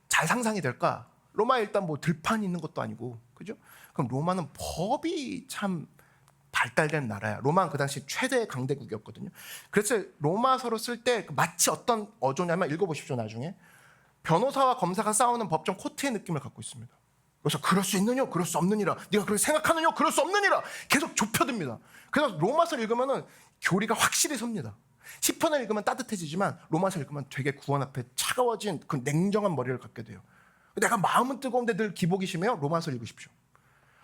잘 상상이 될까? 로마에 일단 뭐 들판이 있는 것도 아니고, 그죠? 그럼 로마는 법이 참 발달된 나라야. 로마는 그 당시 최대 강대국이었거든요. 그래서 로마서로 쓸 때 마치 어떤 어조냐면 읽어보십시오 나중에. 변호사와 검사가 싸우는 법정 코트의 느낌을 갖고 있습니다. 그래서 그럴 수 있느냐? 그럴 수 없느니라. 네가 그렇게 생각하느냐? 그럴 수 없느니라. 계속 좁혀듭니다. 그래서 로마서를 읽으면은 교리가 확실히 섭니다. 시편을 읽으면 따뜻해지지만 로마서 읽으면 되게 구원 앞에 차가워진 그 냉정한 머리를 갖게 돼요. 내가 마음은 뜨거운데 늘 기복이 심해요. 로마서 읽으십시오.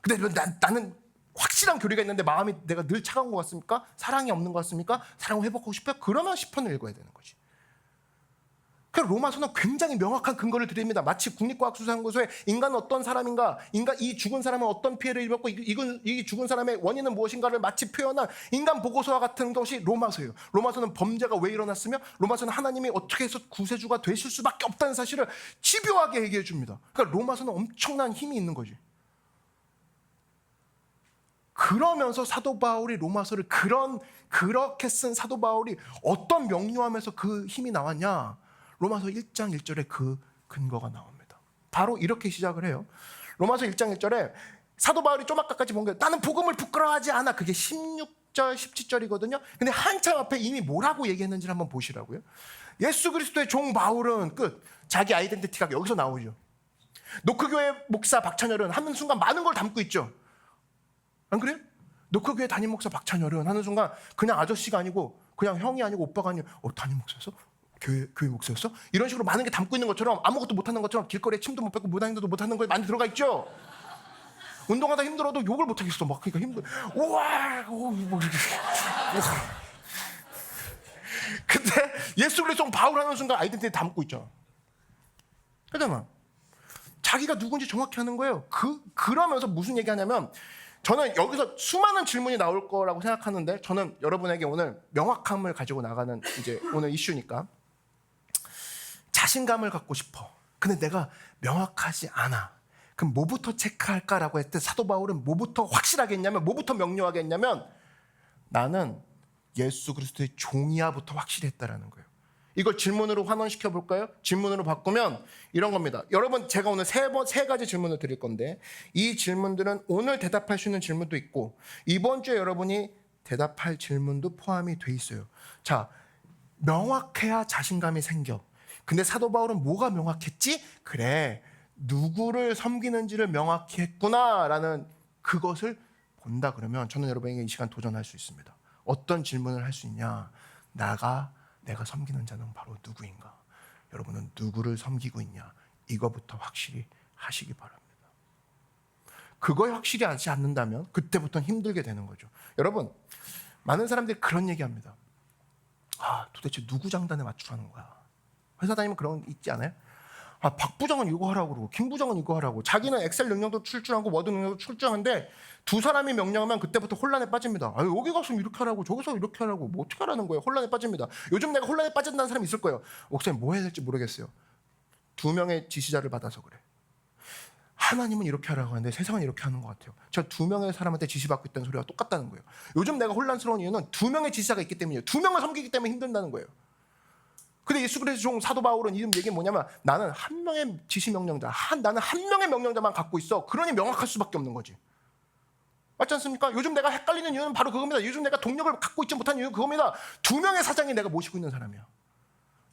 근데 나는 확실한 교리가 있는데 마음이 내가 늘 차가운 것 같습니까? 사랑이 없는 것 같습니까? 사랑을 회복하고 싶어요? 그러면 시편을 읽어야 되는 거지. 그래서 로마서는 굉장히 명확한 근거를 드립니다. 마치 국립과학수사연구소에 인간은 어떤 사람인가, 이 죽은 사람은 어떤 피해를 입었고 이 죽은 사람의 원인은 무엇인가를 마치 표현한 인간 보고서와 같은 것이 로마서예요. 로마서는 범죄가 왜 일어났으며 로마서는 하나님이 어떻게 해서 구세주가 되실 수밖에 없다는 사실을 집요하게 얘기해 줍니다. 그러니까 로마서는 엄청난 힘이 있는 거지. 그러면서 사도 바울이 로마서를 그렇게 쓴 사도 바울이 어떤 명료함에서 그 힘이 나왔냐? 로마서 1장 1절에 그 근거가 나옵니다. 바로 이렇게 시작을 해요. 로마서 1장 1절에 사도 바울이 좀 아까까지 본 게 나는 복음을 부끄러워하지 않아. 그게 16절 17절이거든요. 근데 한참 앞에 이미 뭐라고 얘기했는지를 한번 보시라고요. 예수 그리스도의 종 바울은 끝. 자기 아이덴티티가 여기서 나오죠. 노크교회 목사 박찬열은 하는 순간 많은 걸 담고 있죠. 안 그래요? 노크교회 담임 목사 박찬열은 하는 순간 그냥 아저씨가 아니고 그냥 형이 아니고 오빠가 아니고 담임 목사였어? 교회 목사였어? 이런 식으로 많은 게 담고 있는 것처럼 아무것도 못하는 것처럼 길거리에 침도 못 뱉고 무당행도도 못하는 거에 많이 들어가 있죠. 운동하다 힘들어도 욕을 못하겠어. 막 그러니까 힘들어. 우와, 뭐 이렇게. 근데 예수 그리스도 바울 하는 순간 아이덴티티 담고 있죠. 그러잖아. 자기가 누군지 정확히 하는 거예요. 그러면서 무슨 얘기하냐면 저는 여기서 수많은 질문이 나올 거라고 생각하는데 저는 여러분에게 오늘 명확함을 가지고 나가는 이제 오늘 이슈니까 자신감을 갖고 싶어. 근데 내가 명확하지 않아. 그럼 뭐부터 체크할까라고 했을 때 사도 바울은 뭐부터 확실하게 했냐면 뭐부터 명료하게 했냐면 나는 예수 그리스도의 종이야부터 확실히 했다라는 거예요. 이걸 질문으로 환원시켜 볼까요? 질문으로 바꾸면 이런 겁니다. 여러분 제가 오늘 세 가지 질문을 드릴 건데 이 질문들은 오늘 대답할 수 있는 질문도 있고 이번 주에 여러분이 대답할 질문도 포함이 돼 있어요. 자, 명확해야 자신감이 생겨. 근데 사도 바울은 뭐가 명확했지? 그래, 누구를 섬기는지를 명확히 했구나라는 그것을 본다 그러면 저는 여러분에게 이 시간 도전할 수 있습니다. 어떤 질문을 할 수 있냐? 내가 섬기는 자는 바로 누구인가? 여러분은 누구를 섬기고 있냐? 이거부터 확실히 하시기 바랍니다. 그거에 확실히 하지 않는다면 그때부터는 힘들게 되는 거죠. 여러분, 많은 사람들이 그런 얘기합니다. 도대체 누구 장단에 맞추라는 거야? 회사 다니면 그런 거 있지 않아요? 박 부장은 이거 하라고 그러고 김 부장은 이거 하라고. 자기는 엑셀 능력도 출중하고 워드 능력도 출중한데 두 사람이 명령하면 그때부터 혼란에 빠집니다. 여기 가서 이렇게 하라고 저기서 이렇게 하라고 뭐 어떻게 하라는 거예요? 혼란에 빠집니다. 요즘 내가 혼란에 빠진다는 사람이 있을 거예요. 목사님 뭐 해야 될지 모르겠어요. 두 명의 지시자를 받아서 그래. 하나님은 이렇게 하라고 하는데 세상은 이렇게 하는 것 같아요. 저 두 명의 사람한테 지시받고 있다는 소리가 똑같다는 거예요. 요즘 내가 혼란스러운 이유는 두 명의 지시자가 있기 때문이에요. 두 명을 섬기기 때문에 힘든다는 거예요. 근데 예수 그리스도 종 사도 바울은 이 얘기는 뭐냐면 나는 한 명의 지시 명령자, 나는 한 명의 명령자만 갖고 있어. 그러니 명확할 수밖에 없는 거지. 맞지 않습니까? 요즘 내가 헷갈리는 이유는 바로 그겁니다. 요즘 내가 동력을 갖고 있지 못한 이유는 그겁니다. 두 명의 사장이 내가 모시고 있는 사람이야.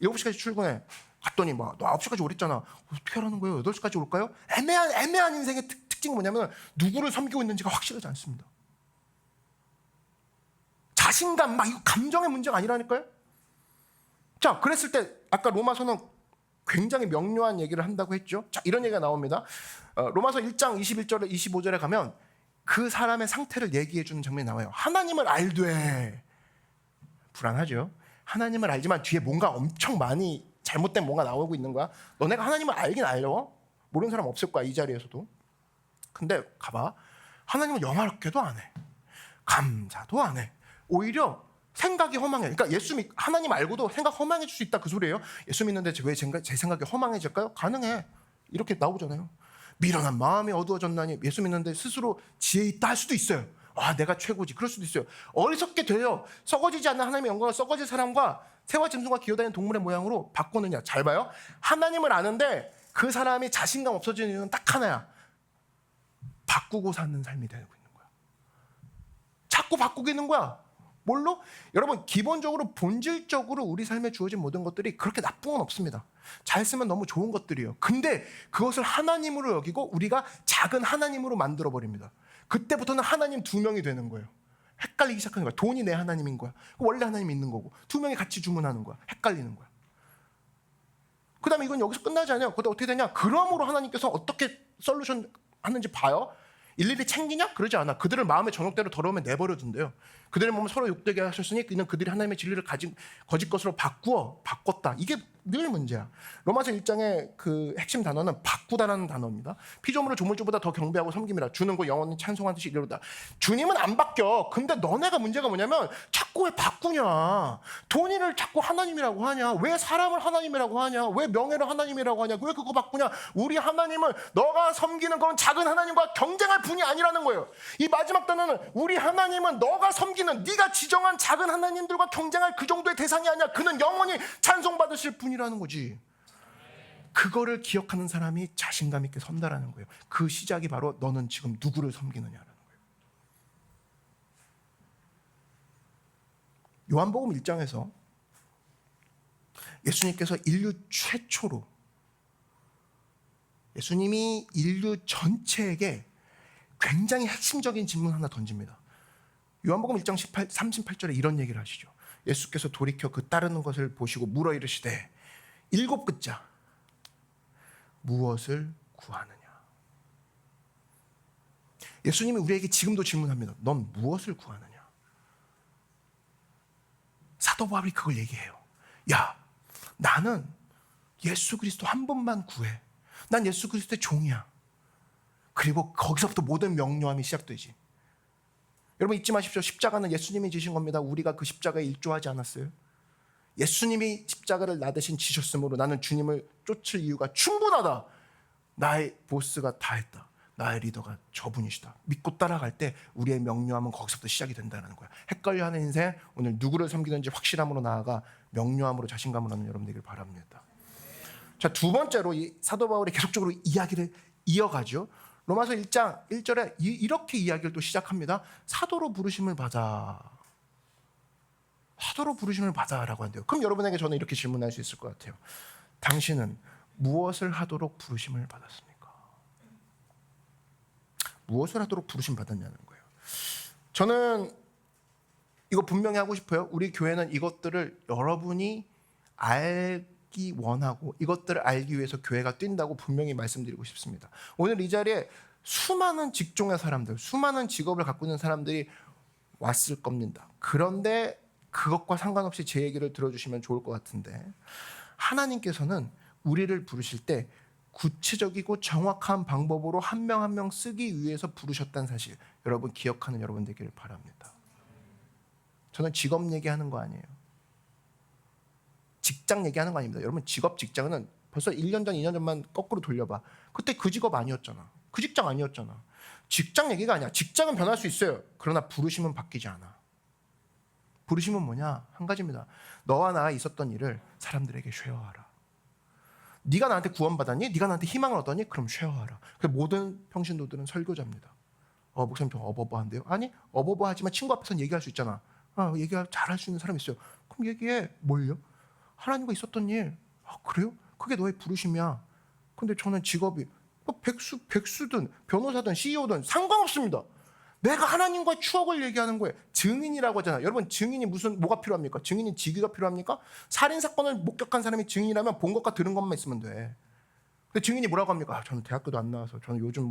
7시까지 출근해. 갔더니 너 9시까지 오랬잖아. 어떻게 하라는 거예요? 8시까지 올까요? 애매한 인생의 특징은 뭐냐면 누구를 섬기고 있는지가 확실하지 않습니다. 자신감, 이거 감정의 문제가 아니라니까요? 자, 그랬을 때 아까 로마서는 굉장히 명료한 얘기를 한다고 했죠. 자, 이런 얘기가 나옵니다. 로마서 1장 21절에 25절에 가면 그 사람의 상태를 얘기해 주는 장면이 나와요. 하나님을 알되 불안하죠. 하나님을 알지만 뒤에 뭔가 엄청 많이 잘못된 뭔가 나오고 있는 거야. 너네가 하나님을 알긴 알려. 모르는 사람 없을 거야, 이 자리에서도. 근데 가봐. 하나님은 영화롭게도 안 해. 감사도 안 해. 오히려 생각이 허망해. 그러니까 하나님 알고도 생각 허망해질 수 있다 그 소리예요. 예수 믿는데 왜 제 생각이 허망해질까요? 가능해. 이렇게 나오잖아요. 미련한 마음이 어두워졌나니 예수 믿는데 스스로 지혜 있다 할 수도 있어요. 내가 최고지. 그럴 수도 있어요. 어리석게 돼요. 썩어지지 않는 하나님의 영광을 썩어질 사람과 새와 짐승과 기어다니는 동물의 모양으로 바꾸느냐. 잘 봐요. 하나님을 아는데 그 사람이 자신감 없어지는 이유는 딱 하나야. 바꾸고 사는 삶이 되고 있는 거야. 자꾸 바꾸고 있는 거야. 뭘로? 여러분, 기본적으로 본질적으로 우리 삶에 주어진 모든 것들이 그렇게 나쁜 건 없습니다. 잘 쓰면 너무 좋은 것들이에요. 근데 그것을 하나님으로 여기고 우리가 작은 하나님으로 만들어버립니다. 그때부터는 하나님 두 명이 되는 거예요. 헷갈리기 시작하는 거야. 돈이 내 하나님인 거야. 원래 하나님이 있는 거고 두 명이 같이 주문하는 거야. 헷갈리는 거야. 그 다음에 이건 여기서 끝나지 않아요. 그때 어떻게 되냐? 그러므로 하나님께서 어떻게 솔루션 하는지 봐요. 일일이 챙기냐? 그러지 않아. 그들을 마음의 정욕대로 더러우면 내버려둔대요. 그들의 몸을 서로 욕되게 하셨으니 그는 그들이 하나님의 진리를 가진 거짓 것으로 바꿨다. 이게 늘 문제야. 로마서 1장의 그 핵심 단어는 바꾸다라는 단어입니다. 피조물을 조물주보다 더 경배하고 섬김이라. 주는 거 영원히 찬송하는 듯이 이르다. 주님은 안 바뀌어. 근데 너네가 문제가 뭐냐면 자꾸 왜 바꾸냐. 돈이를 자꾸 하나님이라고 하냐. 왜 사람을 하나님이라고 하냐. 왜 명예를 하나님이라고 하냐. 왜 그거 바꾸냐. 우리 하나님은 너가 섬기는 그런 작은 하나님과 경쟁할 분이 아니라는 거예요. 이 마지막 단어는 우리 하나님은 너가 섬기는 네가 지정한 작은 하나님들과 경쟁할 그 정도의 대상이 아니야. 그는 영원히 찬송받으실 분이라는 거지. 그거를 기억하는 사람이 자신감 있게 선다라는 거예요. 그 시작이 바로 너는 지금 누구를 섬기느냐라는 거예요. 요한복음 1장에서 예수님께서 인류 최초로 예수님이 인류 전체에게 굉장히 핵심적인 질문 하나 던집니다. 요한복음 1장 38절에 이런 얘기를 하시죠. 예수께서 돌이켜 그 따르는 것을 보시고 물어 이르시되 일곱 글자 무엇을 구하느냐. 예수님이 우리에게 지금도 질문합니다. 넌 무엇을 구하느냐. 사도 바울이 그걸 얘기해요. 야, 나는 예수 그리스도 한 번만 구해. 난 예수 그리스도의 종이야. 그리고 거기서부터 모든 명료함이 시작되지. 여러분 잊지 마십시오. 십자가는 예수님이 지신 겁니다. 우리가 그 십자가에 일조하지 않았어요. 예수님이 십자가를 나 대신 지셨으므로 나는 주님을 쫓을 이유가 충분하다. 나의 보스가 다 했다. 나의 리더가 저분이시다. 믿고 따라갈 때 우리의 명료함은 거기서부터 시작이 된다는 거야. 헷갈려하는 인생, 오늘 누구를 섬기는지 확실함으로 나아가 명료함으로 자신감을 얻는 여러분 되길 바랍니다. 자, 두 번째로 이 사도 바울이 계속적으로 이야기를 이어가죠. 로마서 1장 1절에 이렇게 이야기를 또 시작합니다. 사도로 부르심을 받아. 사도로 부르심을 받아라고 한대요. 그럼 여러분에게 저는 이렇게 질문할 수 있을 것 같아요. 당신은 무엇을 하도록 부르심을 받았습니까? 무엇을 하도록 부르심 받았냐는 거예요. 저는 이거 분명히 하고 싶어요. 우리 교회는 이것들을 여러분이 알기 원하고 이것들을 알기 위해서 교회가 뛴다고 분명히 말씀드리고 싶습니다. 오늘 이 자리에 수많은 직종의 사람들, 수많은 직업을 갖고 있는 사람들이 왔을 겁니다. 그런데 그것과 상관없이 제 얘기를 들어주시면 좋을 것 같은데, 하나님께서는 우리를 부르실 때 구체적이고 정확한 방법으로 한 명 한 명 쓰기 위해서 부르셨다는 사실, 여러분 기억하는 여러분 되기를 바랍니다. 저는 직업 얘기하는 거 아니에요. 직장 얘기하는 거 아닙니다. 여러분 직업, 직장은 벌써 1년 전, 2년 전만 거꾸로 돌려봐. 그때 그 직업 아니었잖아. 그 직장 아니었잖아. 직장 얘기가 아니야. 직장은 변할 수 있어요. 그러나 부르심은 바뀌지 않아. 부르심은 뭐냐? 한 가지입니다. 너와 나가 있었던 일을 사람들에게 쉐어하라. 네가 나한테 구원받았니? 네가 나한테 희망을 얻었니? 그럼 쉐어하라. 모든 평신도들은 설교자입니다. 목사님 좀 어버버한데요? 아니, 어버버하지만 친구 앞에서는 얘기할 수 있잖아. 잘할 수 있는 사람이 있어요. 그럼 얘기해. 뭘요? 하나님과 있었던 일. 그래요? 그게 너의 부르심이야. 근데 저는 직업이 백수든 변호사든 CEO든 상관없습니다. 내가 하나님과의 추억을 얘기하는 거예요. 증인이라고 하잖아요. 여러분 증인이 뭐가 필요합니까? 증인이 직위가 필요합니까? 살인사건을 목격한 사람이 증인이라면 본 것과 들은 것만 있으면 돼. 근데 증인이 뭐라고 합니까? 저는 대학교도 안 나와서, 저는 요즘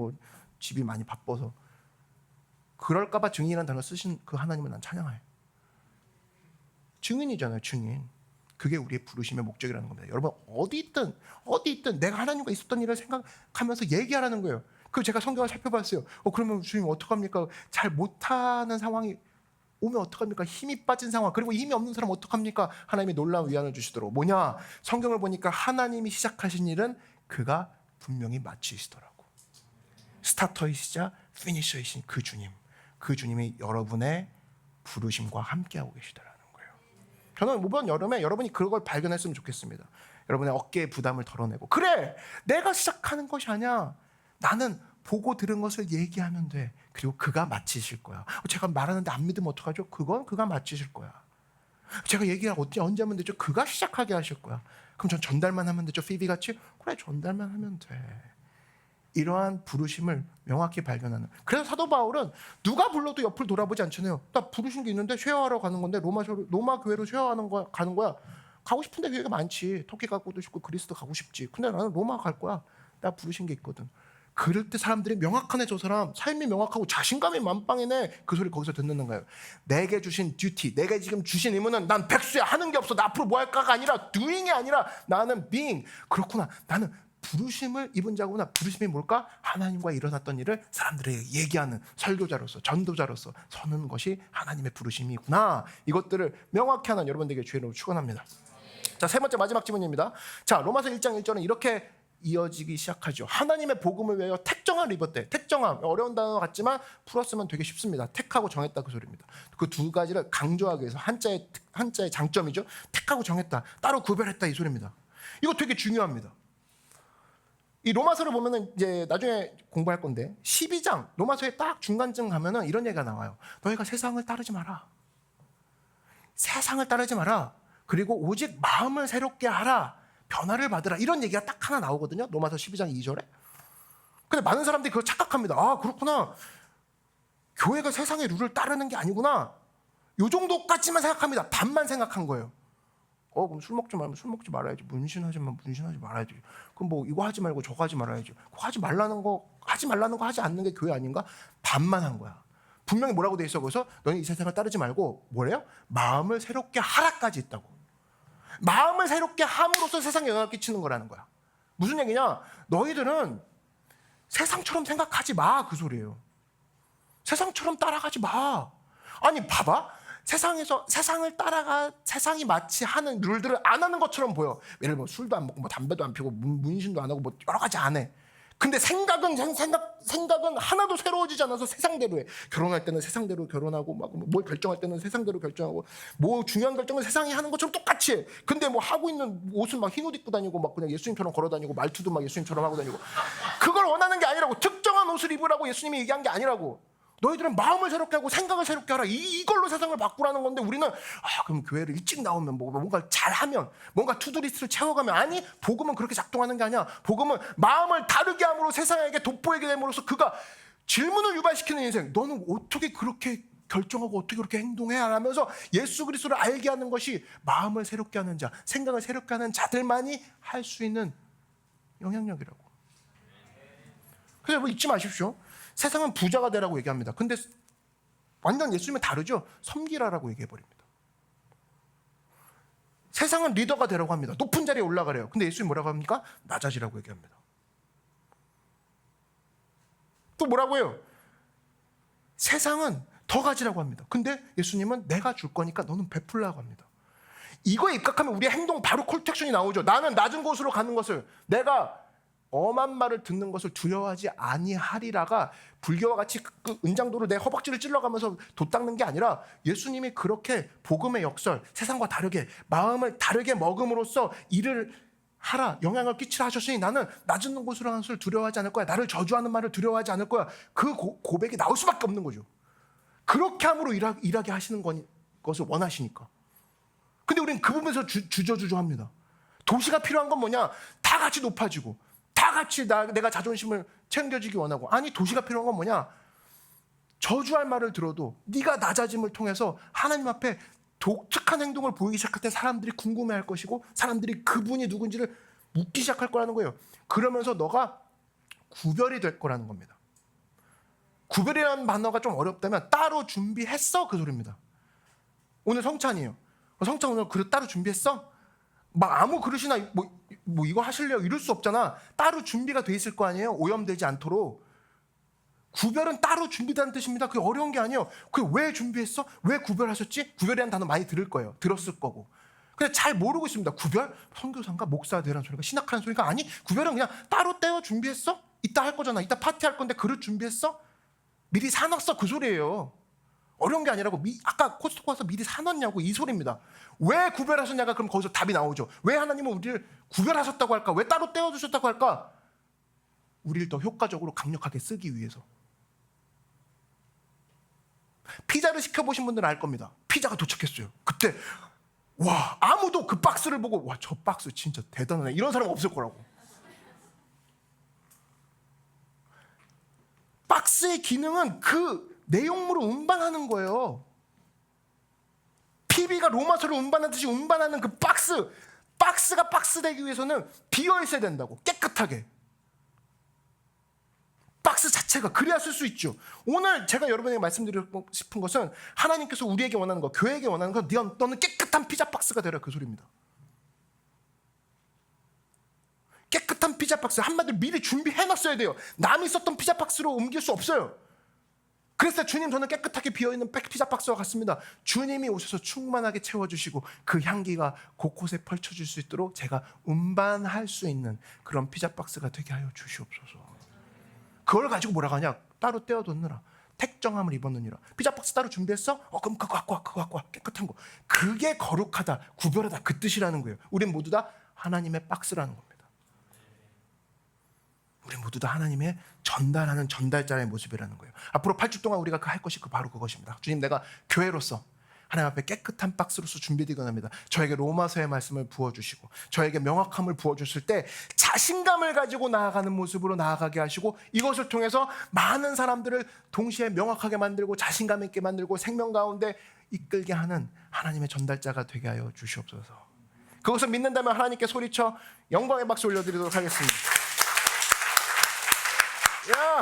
집이 많이 바빠서. 그럴까 봐 증인이라는 단어 쓰신 그 하나님을 난 찬양해. 증인이잖아요. 증인. 그게 우리의 부르심의 목적이라는 겁니다. 여러분 어디 있든 내가 하나님과 있었던 일을 생각하면서 얘기하라는 거예요. 그 제가 성경을 살펴봤어요. 그러면 주님 어떡합니까? 잘 못하는 상황이 오면 어떡합니까? 힘이 빠진 상황. 그리고 힘이 없는 사람 어떡합니까? 하나님이 놀라운 위안을 주시도록. 뭐냐? 성경을 보니까 하나님이 시작하신 일은 그가 분명히 마치시더라고. 스타터이시자 피니셔이신 그 주님. 그 주님이 여러분의 부르심과 함께하고 계시더라는 거예요. 저는 이번 여름에 여러분이 그걸 발견했으면 좋겠습니다. 여러분의 어깨의 부담을 덜어내고, 그래! 내가 시작하는 것이 아니야. 나는 보고 들은 것을 얘기하면 돼. 그리고 그가 마치실 거야. 제가 말하는데 안 믿으면 어떡하죠? 그건 그가 마치실 거야. 제가 얘기를 언제 하면 되죠? 그가 시작하게 하실 거야. 그럼 전 전달만 하면 되죠? 피비같이? 그래, 전달만 하면 돼. 이러한 부르심을 명확히 발견하는. 그래서 사도 바울은 누가 불러도 옆을 돌아보지 않잖아요. 나 부르신 게 있는데 쉐어하러 가는 건데 로마 교회로 가는 거야. 가고 싶은데 교회가 많지. 터키 가고도 싶고 그리스도 가고 싶지. 근데 나는 로마 갈 거야. 나 부르신 게 있거든. 그럴 때 사람들이 명확하네, 저 사람 삶이 명확하고 자신감이 만빵이네. 그 소리 거기서 듣는 거예요. 내게 주신 듀티, 내가 지금 주신 의무는 난 백수야, 하는 게 없어, 나 앞으로 뭐 할까가 아니라 doing이 아니라 나는 being. 그렇구나, 나는 부르심을 입은 자구나. 부르심이 뭘까? 하나님과 일어났던 일을 사람들에게 얘기하는 설교자로서, 전도자로서 서는 것이 하나님의 부르심이구나. 이것들을 명확히 하는 여러분들에게 주의로 축원합니다. 자, 세 번째 마지막 지문입니다. 자, 로마서 1장 1절은 이렇게 이어지기 시작하죠. 하나님의 복음을 위하여 택정함을 입었대. 택정함, 어려운 단어 같지만 풀었으면 되게 쉽습니다. 택하고 정했다, 그 소리입니다. 그 두 가지를 강조하기 위해서 한자의 장점이죠. 택하고 정했다, 따로 구별했다, 이 소리입니다. 이거 되게 중요합니다. 이 로마서를 보면은 이제 나중에 공부할 건데 12장 로마서의 딱 중간쯤 가면은 이런 얘기가 나와요. 너희가 세상을 따르지 마라. 세상을 따르지 마라. 그리고 오직 마음을 새롭게 하라. 변화를 받으라. 이런 얘기가 딱 하나 나오거든요. 로마서 12장 2절에. 근데 많은 사람들이 그걸 착각합니다. 아, 그렇구나. 교회가 세상의 룰을 따르는 게 아니구나. 요 정도까지만 생각합니다. 반만 생각한 거예요. 그럼 술 먹지 말면 술 먹지 말아야지. 문신하지 말아야지. 그럼 뭐 이거 하지 말고 저거 하지 말아야지. 그거 하지 말라는 거 하지 않는 게 교회 아닌가? 반만 한 거야. 분명히 뭐라고 돼 있어. 그래서 너는 이 세상을 따르지 말고 뭐래요? 마음을 새롭게 하라까지 있다고. 마음을 새롭게 함으로써 세상에 영향을 끼치는 거라는 거야. 무슨 얘기냐? 너희들은 세상처럼 생각하지 마, 그 소리예요. 세상처럼 따라가지 마. 아니, 봐봐. 세상이 마치 하는 룰들을 안 하는 것처럼 보여. 예를 들면 술도 안 먹고 뭐 담배도 안 피우고 문신도 안 하고 뭐 여러 가지 안 해. 근데 생각은 하나도 새로워지지 않아서 세상대로 해. 결혼할 때는 세상대로 결혼하고, 막 뭘 결정할 때는 세상대로 결정하고, 뭐 중요한 결정은 세상이 하는 것처럼 똑같이 해. 근데 뭐 하고 있는 옷은 막 흰 옷 입고 다니고, 막 그냥 예수님처럼 걸어 다니고, 말투도 막 예수님처럼 하고 다니고. 그걸 원하는 게 아니라고. 특정한 옷을 입으라고 예수님이 얘기한 게 아니라고. 너희들은 마음을 새롭게 하고 생각을 새롭게 하라. 이걸로 세상을 바꾸라는 건데, 우리는 그럼 교회를 일찍 나오면 뭔가 잘하면, 뭔가 투두리스트를 채워가면. 아니, 복음은 그렇게 작동하는 게 아니야. 복음은 마음을 다르게 함으로 세상에게 돋보이게 됨으로써 그가 질문을 유발시키는 인생. 너는 어떻게 그렇게 결정하고 어떻게 그렇게 행동해야 하면서 예수 그리스도를 알게 하는 것이 마음을 새롭게 하는 자, 생각을 새롭게 하는 자들만이 할 수 있는 영향력이라고. 그래서 뭐 잊지 마십시오. 세상은 부자가 되라고 얘기합니다. 근데 완전 예수님은 다르죠. 섬기라라고 얘기해버립니다. 세상은 리더가 되라고 합니다. 높은 자리에 올라가래요. 근데 예수님 뭐라고 합니까? 낮아지라고 얘기합니다. 또 뭐라고 해요? 세상은 더 가지라고 합니다. 근데 예수님은 내가 줄 거니까 너는 베풀라고 합니다. 이거에 입각하면 우리의 행동 바로 콜택션이 나오죠. 나는 낮은 곳으로 가는 것을, 내가 엄한 말을 듣는 것을 두려워하지 아니하리라가 불교와 같이 그 은장도로 내 허벅지를 찔러가면서 돛닦는 게 아니라, 예수님이 그렇게 복음의 역설, 세상과 다르게 마음을 다르게 먹음으로써 일을 하라, 영향을 끼치라 하셨으니 나는 낮은 곳으로 가는 것을 두려워하지 않을 거야. 나를 저주하는 말을 두려워하지 않을 거야. 그 고백이 나올 수밖에 없는 거죠. 그렇게 함으로 일하게 하시는 것을 원하시니까. 근데 우리는 그 부분에서 주저주저합니다. 도시가 필요한 건 뭐냐? 다 같이 높아지고, 다 같이 내가 자존심을 챙겨주기 원하고. 아니, 도시가 필요한 건 뭐냐? 저주할 말을 들어도 네가 낮아짐을 통해서 하나님 앞에 독특한 행동을 보이기 시작할 때 사람들이 궁금해할 것이고, 사람들이 그분이 누군지를 묻기 시작할 거라는 거예요. 그러면서 너가 구별이 될 거라는 겁니다. 구별이라는 단어가 좀 어렵다면 따로 준비했어, 그 소리입니다. 오늘 성찬이에요. 성찬 오늘 그릇 따로 준비했어? 막 아무 그릇이나 뭐 이거 하실래요? 이럴 수 없잖아. 따로 준비가 돼 있을 거 아니에요? 오염되지 않도록. 구별은 따로 준비되는 뜻입니다. 그게 어려운 게 아니에요. 그게 왜 준비했어? 왜 구별하셨지? 구별이라는 단어 많이 들을 거예요. 들었을 거고. 근데 잘 모르고 있습니다. 구별? 선교사인가? 목사들이라는 소리가? 신학하는 소리가? 아니, 구별은 그냥 따로 떼어 준비했어? 이따 할 거잖아. 이따 파티할 건데 그릇 준비했어? 미리 사놨어, 그 소리예요. 어려운 게 아니라고. 아까 코스트코 가서 미리 사놨냐고, 이 소리입니다. 왜 구별하셨냐가 그럼 거기서 답이 나오죠. 왜 하나님은 우리를 구별하셨다고 할까? 왜 따로 떼어주셨다고 할까? 우리를 더 효과적으로 강력하게 쓰기 위해서. 피자를 시켜보신 분들은 알 겁니다. 피자가 도착했어요. 그때 와, 아무도 그 박스를 보고 와, 저 박스 진짜 대단하네 이런 사람 없을 거라고. 박스의 기능은 그 내용물을 운반하는 거예요. PB가 로마서를 운반하듯이 운반하는 그 박스가 박스 되기 위해서는 비어 있어야 된다고. 깨끗하게. 박스 자체가 그래야 쓸 수 있죠. 오늘 제가 여러분에게 말씀드리고 싶은 것은 하나님께서 우리에게 원하는 거, 교회에게 원하는 건 너는 깨끗한 피자 박스가 되라, 그 소리입니다. 깨끗한 피자 박스, 한마디로 미리 준비해놨어야 돼요. 남이 썼던 피자 박스로 옮길 수 없어요. 그래서 주님, 저는 깨끗하게 비어있는 피자 박스와 같습니다. 주님이 오셔서 충만하게 채워주시고 그 향기가 곳곳에 펼쳐질 수 있도록 제가 운반할 수 있는 그런 피자 박스가 되게 하여 주시옵소서. 그걸 가지고 뭐라고 하냐? 따로 떼어뒀느라, 택정함을 입었느니라. 피자 박스 따로 준비했어? 그럼 그거 갖고 와. 깨끗한 거. 그게 거룩하다, 구별하다, 그 뜻이라는 거예요. 우린 모두 다 하나님의 박스라는 겁니다. 우리 모두 다 하나님의 전달하는 전달자의 모습이라는 거예요. 앞으로 8주 동안 우리가 할 것이 바로 그것입니다. 주님, 내가 교회로서 하나님 앞에 깨끗한 박스로서 준비되곤 합니다. 저에게 로마서의 말씀을 부어주시고 저에게 명확함을 부어주실 때 자신감을 가지고 나아가는 모습으로 나아가게 하시고 이것을 통해서 많은 사람들을 동시에 명확하게 만들고 자신감 있게 만들고 생명 가운데 이끌게 하는 하나님의 전달자가 되게 하여 주시옵소서. 그것을 믿는다면 하나님께 소리쳐 영광의 박수 올려드리도록 하겠습니다. 야!